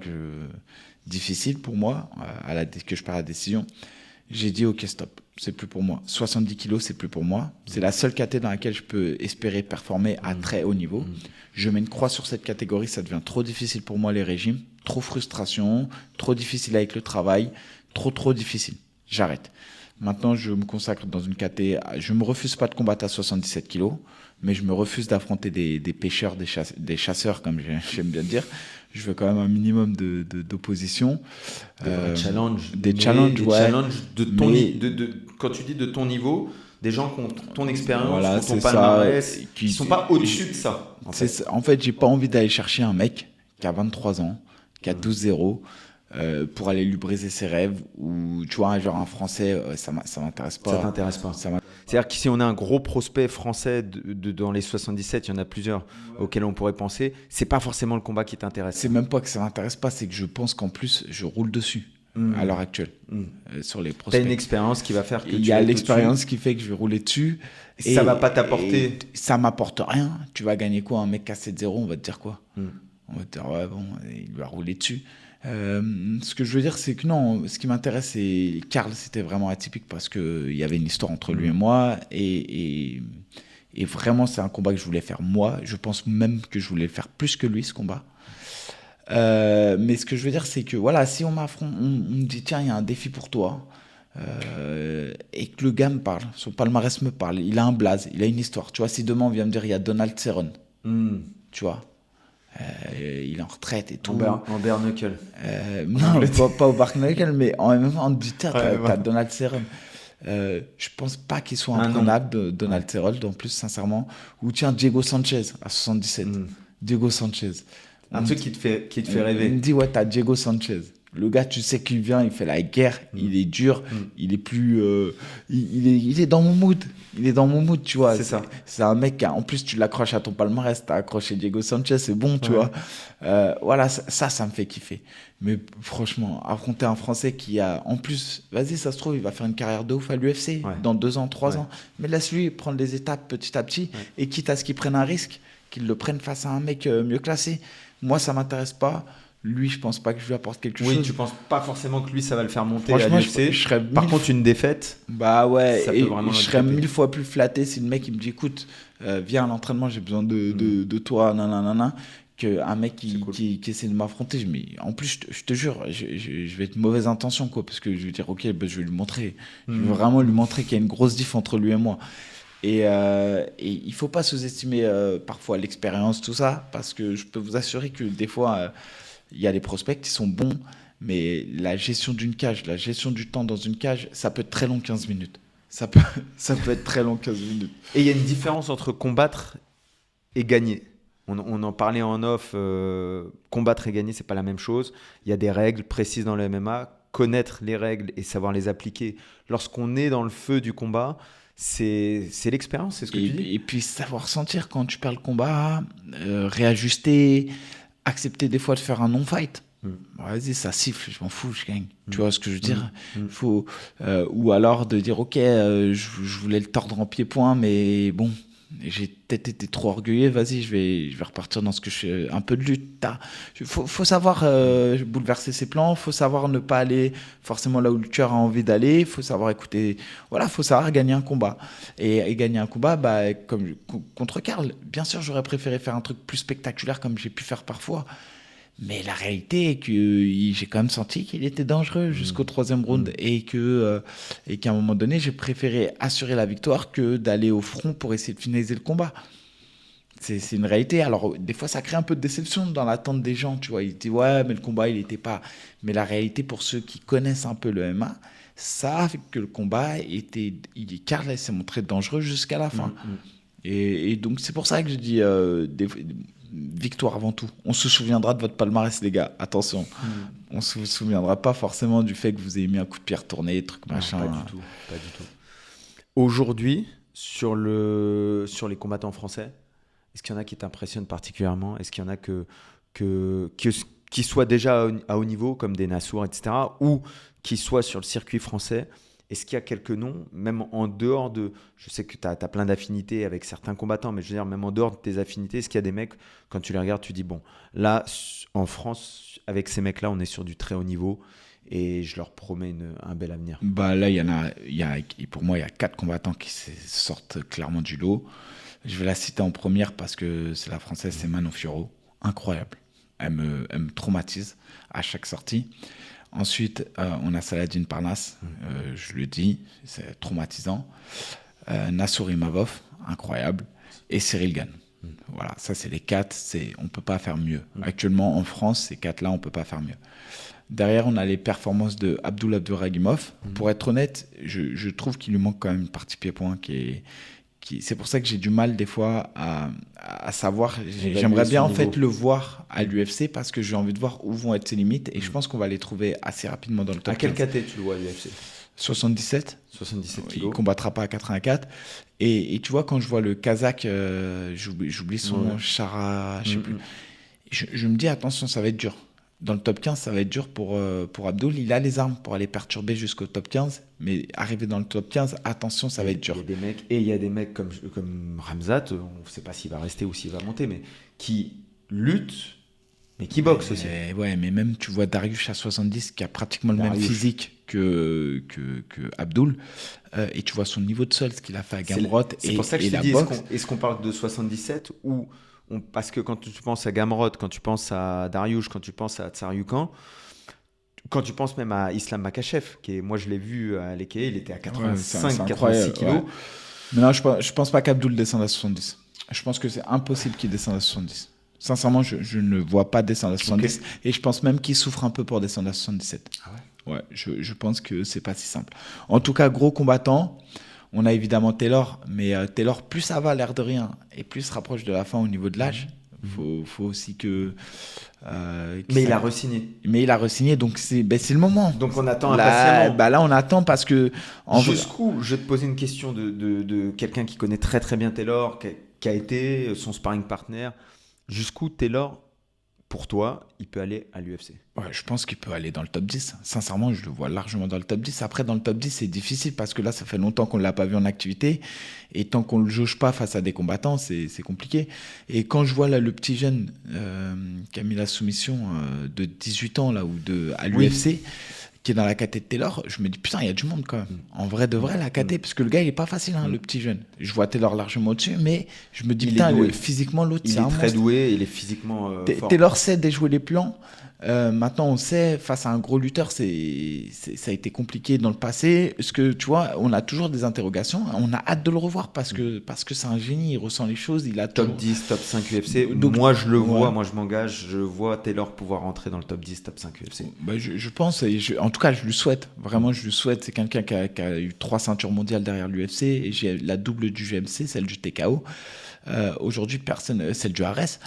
difficile pour moi, que je perds la décision, j'ai dit ok, stop, c'est plus pour moi. 70 kilos, c'est plus pour moi. C'est la seule catégorie dans laquelle je peux espérer performer à très haut niveau. Je mets une croix sur cette catégorie, ça devient trop difficile pour moi les régimes, trop frustration, trop difficile avec le travail, trop difficile. J'arrête. Maintenant, je me consacre dans une catégorie. Je me refuse pas de combattre à 77 kilos, mais je me refuse d'affronter des pêcheurs, des chasseurs, comme j'aime bien dire. Je veux quand même un minimum d'opposition. Des challenges. Des challenges, ouais. Challenges de ton quand tu dis de ton niveau, des gens qui ont ton expérience, voilà, qui ont ton palmarès, qui sont pas au-dessus de ça. En fait, j'ai pas envie d'aller chercher un mec qui a 23 ans, qui a 12-0, pour aller lui briser ses rêves, ou tu vois, genre un Français, ça m'intéresse pas. Ça t'intéresse pas. C'est-à-dire que si on a un gros prospect français dans les 77, il y en a plusieurs auxquels on pourrait penser, c'est pas forcément le combat qui t'intéresse. C'est même pas que ça m'intéresse pas, c'est que je pense qu'en plus, je roule dessus à l'heure actuelle sur les prospects. T'as une expérience qui va faire que il y a l'expérience qui fait que je vais rouler dessus. Et ça va pas t'apporter. Ça m'apporte rien. Tu vas gagner quoi? Un mec qui a 7-0, on va te dire quoi? On va te dire, ouais, bon, il va rouler dessus. Ce que je veux dire, c'est que non, ce qui m'intéresse, c'est Karl, c'était vraiment atypique parce qu'il y avait une histoire entre lui et moi. Et vraiment, c'est un combat que je voulais faire moi. Je pense même que je voulais le faire plus que lui, ce combat. Mais ce que je veux dire, c'est que voilà, si on m'affronte, on me dit, tiens, il y a un défi pour toi. Et que le gars me parle, son palmarès me parle, il a un blaze, il a une histoire. Tu vois, si demain on vient me dire, il y a Donald Cerrone, tu vois. Il est en retraite et tout. En bare knuckle. Non, pas au bare knuckle, mais en même temps, on te dit, t'as Donald Cerrone. Je pense pas qu'il soit imprenable, Donald Cerrone, en plus, sincèrement. Ou tiens, Diego Sanchez, à 77. Diego Sanchez. Un truc qui te fait rêver. Il me dit, ouais, t'as Diego Sanchez. Le gars, tu sais qu'il vient, il fait la guerre, il est dur, il est plus... il est dans mon mood. Il est dans mon mood, tu vois. C'est ça. C'est un mec, en plus, tu l'accroches à ton palmarès, t'as accroché Diego Sanchez, c'est bon, tu vois. Voilà, ça me fait kiffer. Mais franchement, affronter un Français qui a... En plus, vas-y, ça se trouve, il va faire une carrière de ouf à l'UFC dans 2 ans, 3 ans. Mais laisse-lui prendre les étapes petit à petit. Et quitte à ce qu'il prenne un risque, qu'il le prenne face à un mec mieux classé. Moi, ça m'intéresse pas. Lui, je pense pas que je lui apporte quelque chose. Oui, tu penses pas forcément que lui, ça va le faire monter à Franchement, l'UFC. je serais Par contre, une défaite. Bah ouais, ça et peut vraiment je serais 1000 fois plus flatté si le mec il me dit, écoute, viens à l'entraînement, j'ai besoin de toi, nanana, qu'un mec qui essaie de m'affronter. Mais en plus, je te jure, je vais être mauvaise intention, quoi, parce que je vais dire, ok, bah, je vais lui montrer. Je vais vraiment lui montrer qu'il y a une grosse diff entre lui et moi. Et il faut pas sous-estimer parfois l'expérience, tout ça, parce que je peux vous assurer que des fois, il y a des prospects qui sont bons, mais la gestion d'une cage, la gestion du temps dans une cage, ça peut être très long, 15 minutes. Ça peut être très long, 15 minutes. Et il y a une différence entre combattre et gagner. On en parlait en off, combattre et gagner, c'est pas la même chose. Il y a des règles précises dans le MMA. Connaître les règles et savoir les appliquer lorsqu'on est dans le feu du combat, c'est l'expérience, c'est ce que tu dis. Et puis savoir sentir quand tu perds le combat, réajuster, accepter des fois de faire un non-fight. Vas-y, ça siffle, je m'en fous, je gagne. Tu vois ce que je veux dire? Faut, ou alors de dire, ok, je voulais le tordre en pied-point, mais bon, j'ai peut-être été trop orgueilleux, vas-y, je vais repartir dans ce que je fais, un peu de lutte. Faut savoir bouleverser ses plans, faut savoir ne pas aller forcément là où le tueur a envie d'aller, faut savoir écouter, voilà, faut savoir gagner un combat. Et gagner un combat, bah, comme contre Karl, bien sûr, j'aurais préféré faire un truc plus spectaculaire comme j'ai pu faire parfois. Mais la réalité est que j'ai quand même senti qu'il était dangereux jusqu'au 3e round et qu'à un moment donné, j'ai préféré assurer la victoire que d'aller au front pour essayer de finaliser le combat. C'est une réalité. Alors, des fois, ça crée un peu de déception dans l'attente des gens, tu vois. Ils disent, ouais, mais le combat, il n'était pas... Mais la réalité, pour ceux qui connaissent un peu le MMA, savent que le combat était... Karl s'est montré dangereux jusqu'à la fin. Et donc, c'est pour ça que je dis... victoire avant tout. On se souviendra de votre palmarès, les gars. Attention. On se souviendra pas forcément du fait que vous ayez mis un coup de pied retourné, truc machin. Pas du tout. Aujourd'hui, sur les combattants français, est-ce qu'il y en a qui t'impressionnent particulièrement? Est-ce qu'il y en a qui soient déjà à haut niveau, comme des Nassour, etc., ou qui soient sur le circuit français? Est-ce qu'il y a quelques noms, même en dehors de... Je sais que tu as plein d'affinités avec certains combattants, mais je veux dire, même en dehors de tes affinités, est-ce qu'il y a des mecs, quand tu les regardes, tu dis, bon, là, en France, avec ces mecs-là, on est sur du très haut niveau et je leur promets un bel avenir. Bah là, pour moi, il y a 4 combattants qui sortent clairement du lot. Je vais la citer en première parce que c'est la française, c'est Manon Fiorot. Incroyable. Elle me traumatise à chaque sortie. Ensuite, on a Saladin Parnasse, je le dis, c'est traumatisant. Nassour Imavov, incroyable. Et Cyril Gane. Voilà, ça c'est les 4, on ne peut pas faire mieux. Actuellement, en France, ces 4-là, on ne peut pas faire mieux. Derrière, on a les performances de Abduragimov. Pour être honnête, je trouve qu'il lui manque quand même une partie pied-point c'est pour ça que j'ai du mal des fois à savoir. J'aimerais bien en fait le voir à l'UFC parce que j'ai envie de voir où vont être ses limites et je pense qu'on va les trouver assez rapidement dans le top 15. À quel KT tu le vois à l'UFC? 77 kilos. Il combattra pas à 84. Et tu vois, quand je vois le Kazakh, j'oublie son nom, Chara, je sais plus. Je me dis, attention, ça va être dur. Dans le top 15, ça va être dur pour Abdul. Il a les armes pour aller perturber jusqu'au top 15, mais arriver dans le top 15, attention, ça va être dur. Il y a des mecs comme Ramzat, on ne sait pas s'il va rester ou s'il va monter, mais qui luttent, mais qui boxent aussi. Ouais, mais même tu vois Dariush à 70, qui a pratiquement le même physique que Abdul, et tu vois son niveau de sol, ce qu'il a fait à Gamrot. C'est pour ça que je te dis, est-ce qu'on parle de 77 ou... Parce que quand tu penses à Gamrot, quand tu penses à Dariush, quand tu penses à Tsaryukan, quand tu penses même à Islam Makhachev, moi je l'ai vu à l'Eke, il était à 85-86 kilos. Ouais. Mais non, je pense pas qu'Abdul descende à 70. Je pense que c'est impossible qu'il descende à 70. Sincèrement, je ne vois pas descendre à 70. Okay. Et je pense même qu'il souffre un peu pour descendre à 77. Ah ouais. Ouais, je pense que c'est pas si simple. En tout cas, gros combattant. On a évidemment Taylor, mais Taylor, plus ça va, l'air de rien, et plus se rapproche de la fin au niveau de l'âge. Faut aussi que... mais il a re-signé. Donc c'est le moment. Donc on attend impatiemment. Là, on attend parce que... Jusqu'où, je vais te poser une question de quelqu'un qui connaît très très bien Taylor, qui a été son sparring partner. Jusqu'où Taylor, pour toi, il peut aller à l'UFC? Ouais, je pense qu'il peut aller dans le top 10. Sincèrement, je le vois largement dans le top 10. Après, dans le top 10, c'est difficile parce que là, ça fait longtemps qu'on ne l'a pas vu en activité. Et tant qu'on ne le jauge pas face à des combattants, c'est compliqué. Et quand je vois là, le petit jeune qui a mis la soumission de 18 ans là, à l'UFC, qui est dans la KT de Taylor, je me dis putain, il y a du monde quand même. En vrai de vrai, la KT, parce que le gars, il est pas facile, le petit jeune. Je vois Taylor largement au-dessus, mais je me dis putain, physiquement, l'autre, il est très doué, il est physiquement fort. Taylor sait déjouer les plans. Maintenant, on sait, face à un gros lutteur, ça a été compliqué dans le passé. Parce que, tu vois, on a toujours des interrogations. On a hâte de le revoir parce que c'est un génie, il ressent les choses. Il a Top toujours... 10, top 5 UFC. Donc, Moi, je le vois, ouais. moi, je m'engage. Je vois Taylor pouvoir rentrer dans le top 10, top 5 UFC. Bah, je pense, en tout cas, je lui souhaite. Vraiment, je lui souhaite. C'est quelqu'un qui a eu 3 ceintures mondiales derrière l'UFC. Et j'ai la double du GMC, celle du TKO. Aujourd'hui, personne, celle du Ares,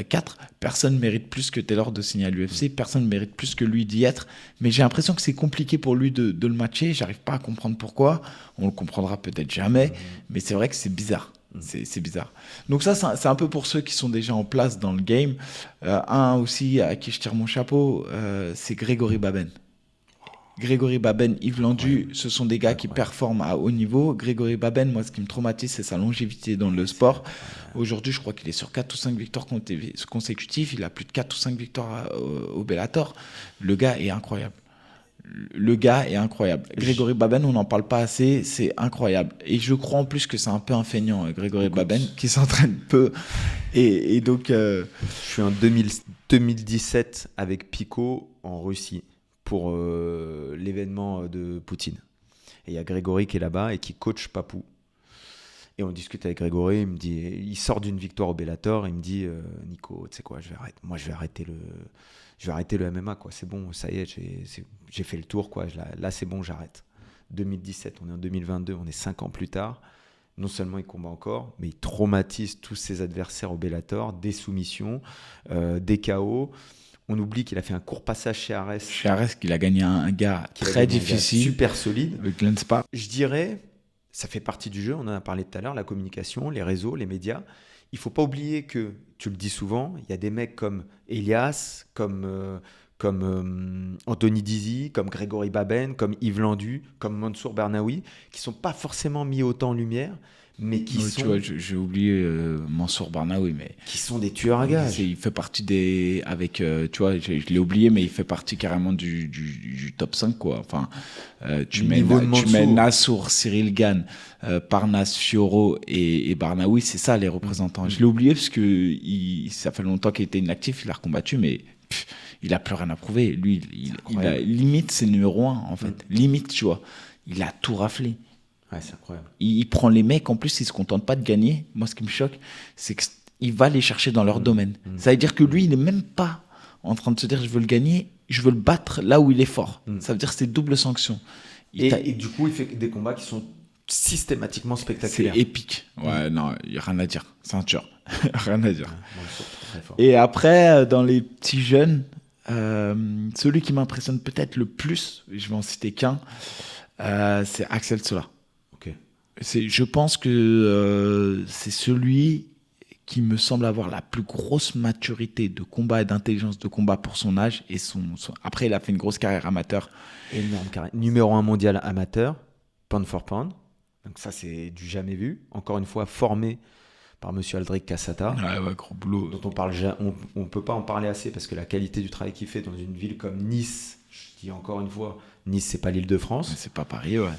4, personne mérite plus que Taylor de signer à l'UFC, personne mérite plus que lui d'y être, mais j'ai l'impression que c'est compliqué pour lui de le matcher, j'arrive pas à comprendre pourquoi, on le comprendra peut-être jamais, mais c'est vrai que c'est bizarre. C'est bizarre. Donc ça, c'est un peu pour ceux qui sont déjà en place dans le game. Un aussi à qui je tire mon chapeau, c'est Grégory Baben. Grégory Baben, Yves Landu, ce sont des gars qui performent à haut niveau. Grégory Baben, moi, ce qui me traumatise, c'est sa longévité dans le sport. Aujourd'hui, je crois qu'il est sur 4 ou 5 victoires consécutives. Il a plus de 4 ou 5 victoires au Bellator. Le gars est incroyable. Grégory Baben, on n'en parle pas assez, c'est incroyable. Et je crois en plus que c'est un peu un feignant, Grégory Baben, qui s'entraîne peu. Et donc... Je suis en 2017 avec Pico en Russie pour l'événement de Poutine. Et il y a Grégory qui est là-bas et qui coach Papou. Et on discute avec Grégory, il me dit, il sort d'une victoire au Bellator, il me dit, Nico, tu sais quoi, je vais arrêter le MMA, quoi. C'est bon, ça y est, j'ai fait le tour, quoi. Là, c'est bon, j'arrête. 2017, on est en 2022, on est 5 ans plus tard. Non seulement il combat encore, mais il traumatise tous ses adversaires au Bellator, des soumissions, des KO. On oublie qu'il a fait un court passage chez Ares. Chez Ares, qu'il a gagné un gars très difficile. Super solide. Avec Glenn Spark. Je dirais, ça fait partie du jeu, on en a parlé tout à l'heure, la communication, les réseaux, les médias. Il ne faut pas oublier que, tu le dis souvent, il y a des mecs comme Elias, comme Anthony Dizzy, comme Grégory Baben, comme Yves Landu, comme Mansour Bernaoui, qui ne sont pas forcément mis autant en lumière, mais qui sont... Tu vois, j'ai oublié Mansour Bernaoui, mais... Qui sont des tueurs à gages. Il fait partie des... Avec, tu vois, je l'ai oublié, mais il fait partie carrément du top 5, quoi. Enfin, tu mets Nassour, Cyril Gane, Parnasse, Fioro et Bernaoui, c'est ça, les représentants. Je l'ai oublié parce que ça fait longtemps qu'il était inactif, il a recombattu, mais... il a plus rien à prouver. Lui, il a, limite, c'est le numéro 1, en fait. Limite, tu vois. Il a tout raflé. Ouais, c'est incroyable. Il prend les mecs, en plus, il se contente pas de gagner. Moi, ce qui me choque, c'est qu'il va les chercher dans leur domaine. Ça veut dire que lui, il n'est même pas en train de se dire, je veux le gagner, je veux le battre là où il est fort. Ça veut dire que c'est double sanction. Et du coup, il fait des combats qui sont systématiquement spectaculaires. C'est épique. Ouais, non, il n'y a rien à dire. Ceinture. Rien à dire. Et après, dans les petits jeunes, celui qui m'impressionne peut-être le plus, je vais en citer qu'un, c'est Axel Sola. Okay. Je pense que c'est celui qui me semble avoir la plus grosse maturité de combat et d'intelligence de combat pour son âge. Et après, il a fait une grosse carrière amateur. Énorme carrière. Numéro 1 mondial amateur, pound for pound. Donc ça, c'est du jamais vu. Encore une fois, formé par monsieur Aldric Cassata. Ouais, gros boulot. Dont on peut pas en parler assez parce que la qualité du travail qu'il fait dans une ville comme Nice, je dis encore une fois, Nice, c'est pas l'Île-de-France. Mais c'est pas Paris, ouais.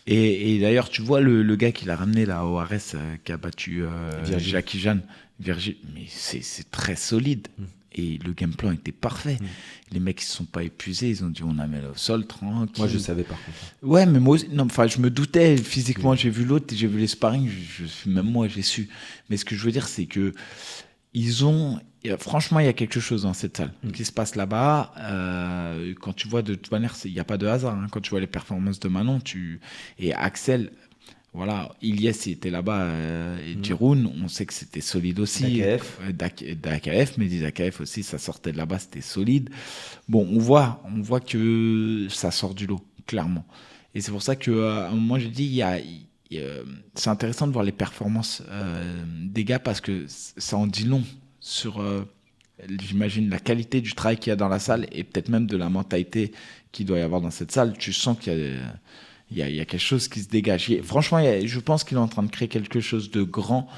Et d'ailleurs, tu vois le gars qui l'a ramené là au Ares, qui a battu Jackie Jeanne, mais c'est très solide. Et le game plan était parfait. Les mecs ils se sont pas épuisés, ils ont dit on a mis au sol tranquille. Moi je savais par contre. Ouais, mais moi non, enfin je me doutais physiquement, j'ai vu l'autre, j'ai vu les sparring, même moi j'ai su. Mais ce que je veux dire c'est que franchement, il y a quelque chose dans cette salle qui se passe là-bas. Quand tu vois, de toute manière, il n'y a pas de hasard. Quand tu vois les performances de Manon et Axel, voilà, Ilyes était là-bas et Jiroun, on sait que c'était solide aussi. D'AKF, mais d'AKF aussi, ça sortait de là-bas, c'était solide. Bon, on voit que ça sort du lot, clairement. Et c'est pour ça qu'à un moment, j'ai dit, c'est intéressant de voir les performances des gars parce que ça en dit long sur, j'imagine, la qualité du travail qu'il y a dans la salle et peut-être même de la mentalité qu'il doit y avoir dans cette salle. Tu sens qu'il y a quelque chose qui se dégage. Franchement, je pense qu'il est en train de créer quelque chose de grand,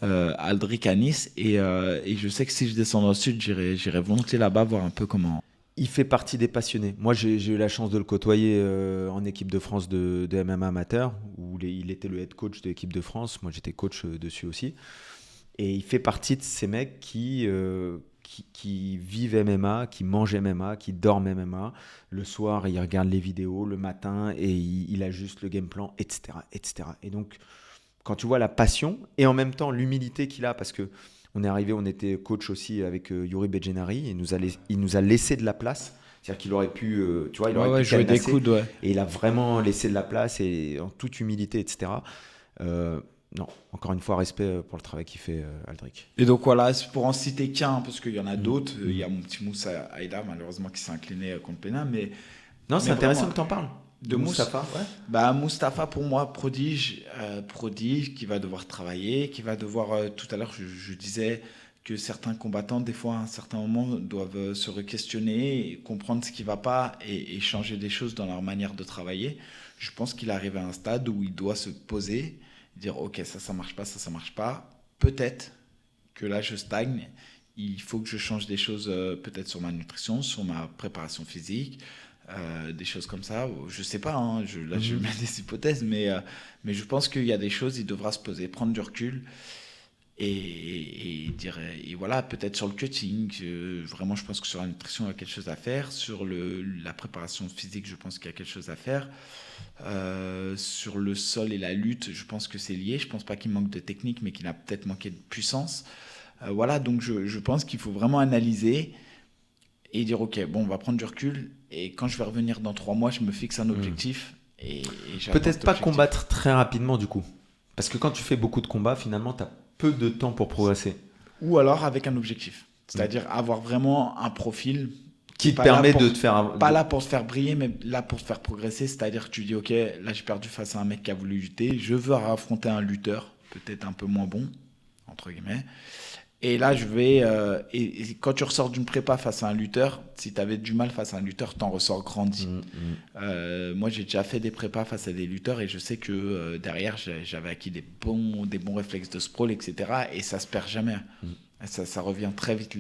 Aldric à Nice. Et je sais que si je descends dans le sud, j'irai volontiers là-bas voir un peu comment... Il fait partie des passionnés. Moi, j'ai eu la chance de le côtoyer en équipe de France de MMA amateur, où il était le head coach de l'équipe de France. Moi, j'étais coach dessus aussi. Et il fait partie de ces mecs qui qui vivent MMA, qui mangent MMA, qui dorment MMA. Le soir, il regarde les vidéos, le matin, et il ajuste le game plan, etc., etc. Et donc, quand tu vois la passion et en même temps l'humilité qu'il a, parce que on est arrivé, on était coach aussi avec Yuri Bedjenari, il nous a laissé de la place. C'est-à-dire qu'il aurait pu, tu vois, il aurait pu jouer des cadenasser. coudes, Et il a vraiment laissé de la place et en toute humilité, etc. Non, encore une fois, respect pour le travail qu'il fait, Aldric. Et donc voilà, c'est pour en citer qu'un, parce qu'il y en a d'autres. Il y a mon petit Moussa Aïda, malheureusement, qui s'est incliné contre Pena. Mais Non, c'est intéressant vraiment, que tu en parles. De Moustapha, ouais. Bah, Moustapha, pour moi, prodige, qui va devoir travailler, qui va devoir. Tout à l'heure, je disais que certains combattants, des fois, à un certain moment, doivent se re-questionner, comprendre ce qui ne va pas et changer des choses dans leur manière de travailler. Je pense qu'il arrive à un stade où il doit se poser, dire ok, ça marche pas, ça marche pas. Peut-être que là, je stagne. Il faut que je change des choses, peut-être sur ma nutrition, sur ma préparation physique. Des choses comme ça, je sais pas, hein, je mets des hypothèses, mais je pense qu'il y a des choses, il devra se poser, prendre du recul et dire, et voilà, peut-être sur le cutting, vraiment je pense que sur la nutrition il y a quelque chose à faire, sur la préparation physique je pense qu'il y a quelque chose à faire, sur le sol et la lutte je pense que c'est lié, je pense pas qu'il manque de technique mais qu'il a peut-être manqué de puissance, voilà, donc je pense qu'il faut vraiment analyser et dire ok, bon, on va prendre du recul et quand je vais revenir dans 3 mois je me fixe un objectif et peut-être pas combattre très rapidement du coup, parce que quand tu fais beaucoup de combats finalement tu as peu de temps pour progresser, ou alors avec un objectif, c'est-à-dire avoir vraiment un profil qui te permet de te faire pas là pour te faire briller mais là pour te faire progresser, c'est-à-dire que tu dis ok, là j'ai perdu face à un mec qui a voulu lutter, je veux affronter un lutteur peut-être un peu moins bon entre guillemets. Et là, je vais. Et quand tu ressors d'une prépa face à un lutteur, si tu avais du mal face à un lutteur, t'en ressors grandi. Moi, j'ai déjà fait des prépas face à des lutteurs et je sais que derrière, j'avais acquis des bons réflexes de sprawl, etc. Et ça se perd jamais. Ça revient très vite.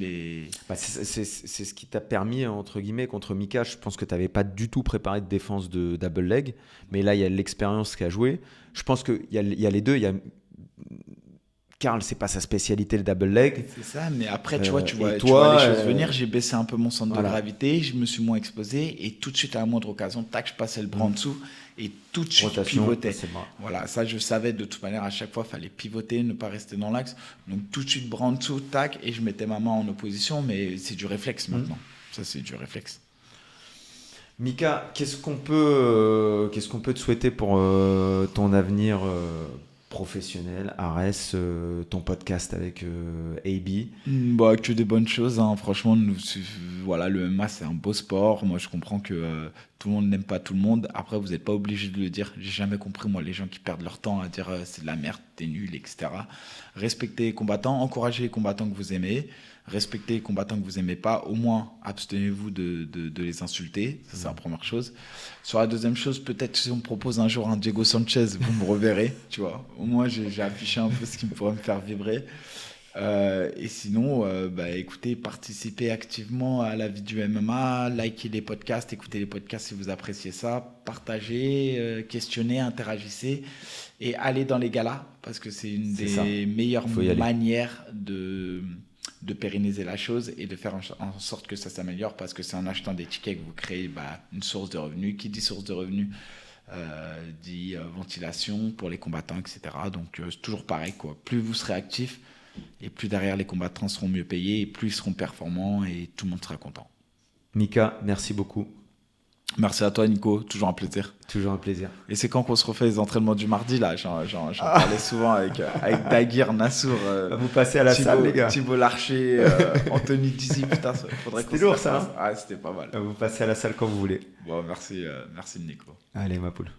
C'est ce qui t'a permis, entre guillemets, contre Mika. Je pense que tu n'avais pas du tout préparé de défense de double leg. Mais là, il y a l'expérience qui a joué. Je pense qu'il y a les deux. Il y a. Karl, c'est pas sa spécialité le double leg. C'est ça, mais après tu vois les choses venir, j'ai baissé un peu mon centre de gravité, je me suis moins exposé et tout de suite à la moindre occasion, tac, je passais le bras en dessous et tout de suite pivotais. Voilà, ça je savais de toute manière, à chaque fois il fallait pivoter, ne pas rester dans l'axe. Donc tout de suite bras en dessous, tac, et je mettais ma main en opposition, mais c'est du réflexe maintenant. Ça c'est du réflexe. Mika, qu'est-ce qu'on peut te souhaiter pour ton avenir professionnel, Ares, ton podcast avec AB? Bah, que des bonnes choses, hein. Franchement, voilà, le MMA c'est un beau sport. Moi je comprends que tout le monde n'aime pas tout le monde. Après vous n'êtes pas obligé de le dire. J'ai jamais compris moi les gens qui perdent leur temps à dire c'est de la merde, t'es nul, etc. Respectez les combattants, encouragez les combattants que vous aimez, respectez les combattants que vous aimez pas, au moins abstenez-vous de les insulter, ça c'est la première chose. Sur la deuxième chose, peut-être si on me propose un jour un Diego Sanchez, vous me reverrez, tu vois. Au moins j'ai affiché un peu ce qui pourrait me faire vibrer. Et sinon, écoutez, participez activement à la vie du MMA, likez les podcasts, écoutez les podcasts si vous appréciez ça, partagez, questionnez, interagissez et allez dans les galas parce que c'est une des meilleures manières de pérenniser la chose et de faire en sorte que ça s'améliore parce que c'est en achetant des tickets que vous créez une source de revenus. Qui dit source de revenus dit ventilation pour les combattants, etc. Donc c'est toujours pareil, quoi. Plus vous serez actif et plus derrière les combattants seront mieux payés et plus ils seront performants et tout le monde sera content. Mika, merci beaucoup. Merci à toi Nico, toujours un plaisir. Toujours un plaisir. Et c'est quand qu'on se refait les entraînements du mardi là, j'en parlais souvent avec Daguir, Nassour, vous passez à la salle les gars. Thibaut Larcher, Anthony Dizzy, putain, faudrait qu'on se lourd ça. Ah, c'était pas mal. Vous passez à la salle quand vous voulez. Bon, merci Nico. Allez ma poule.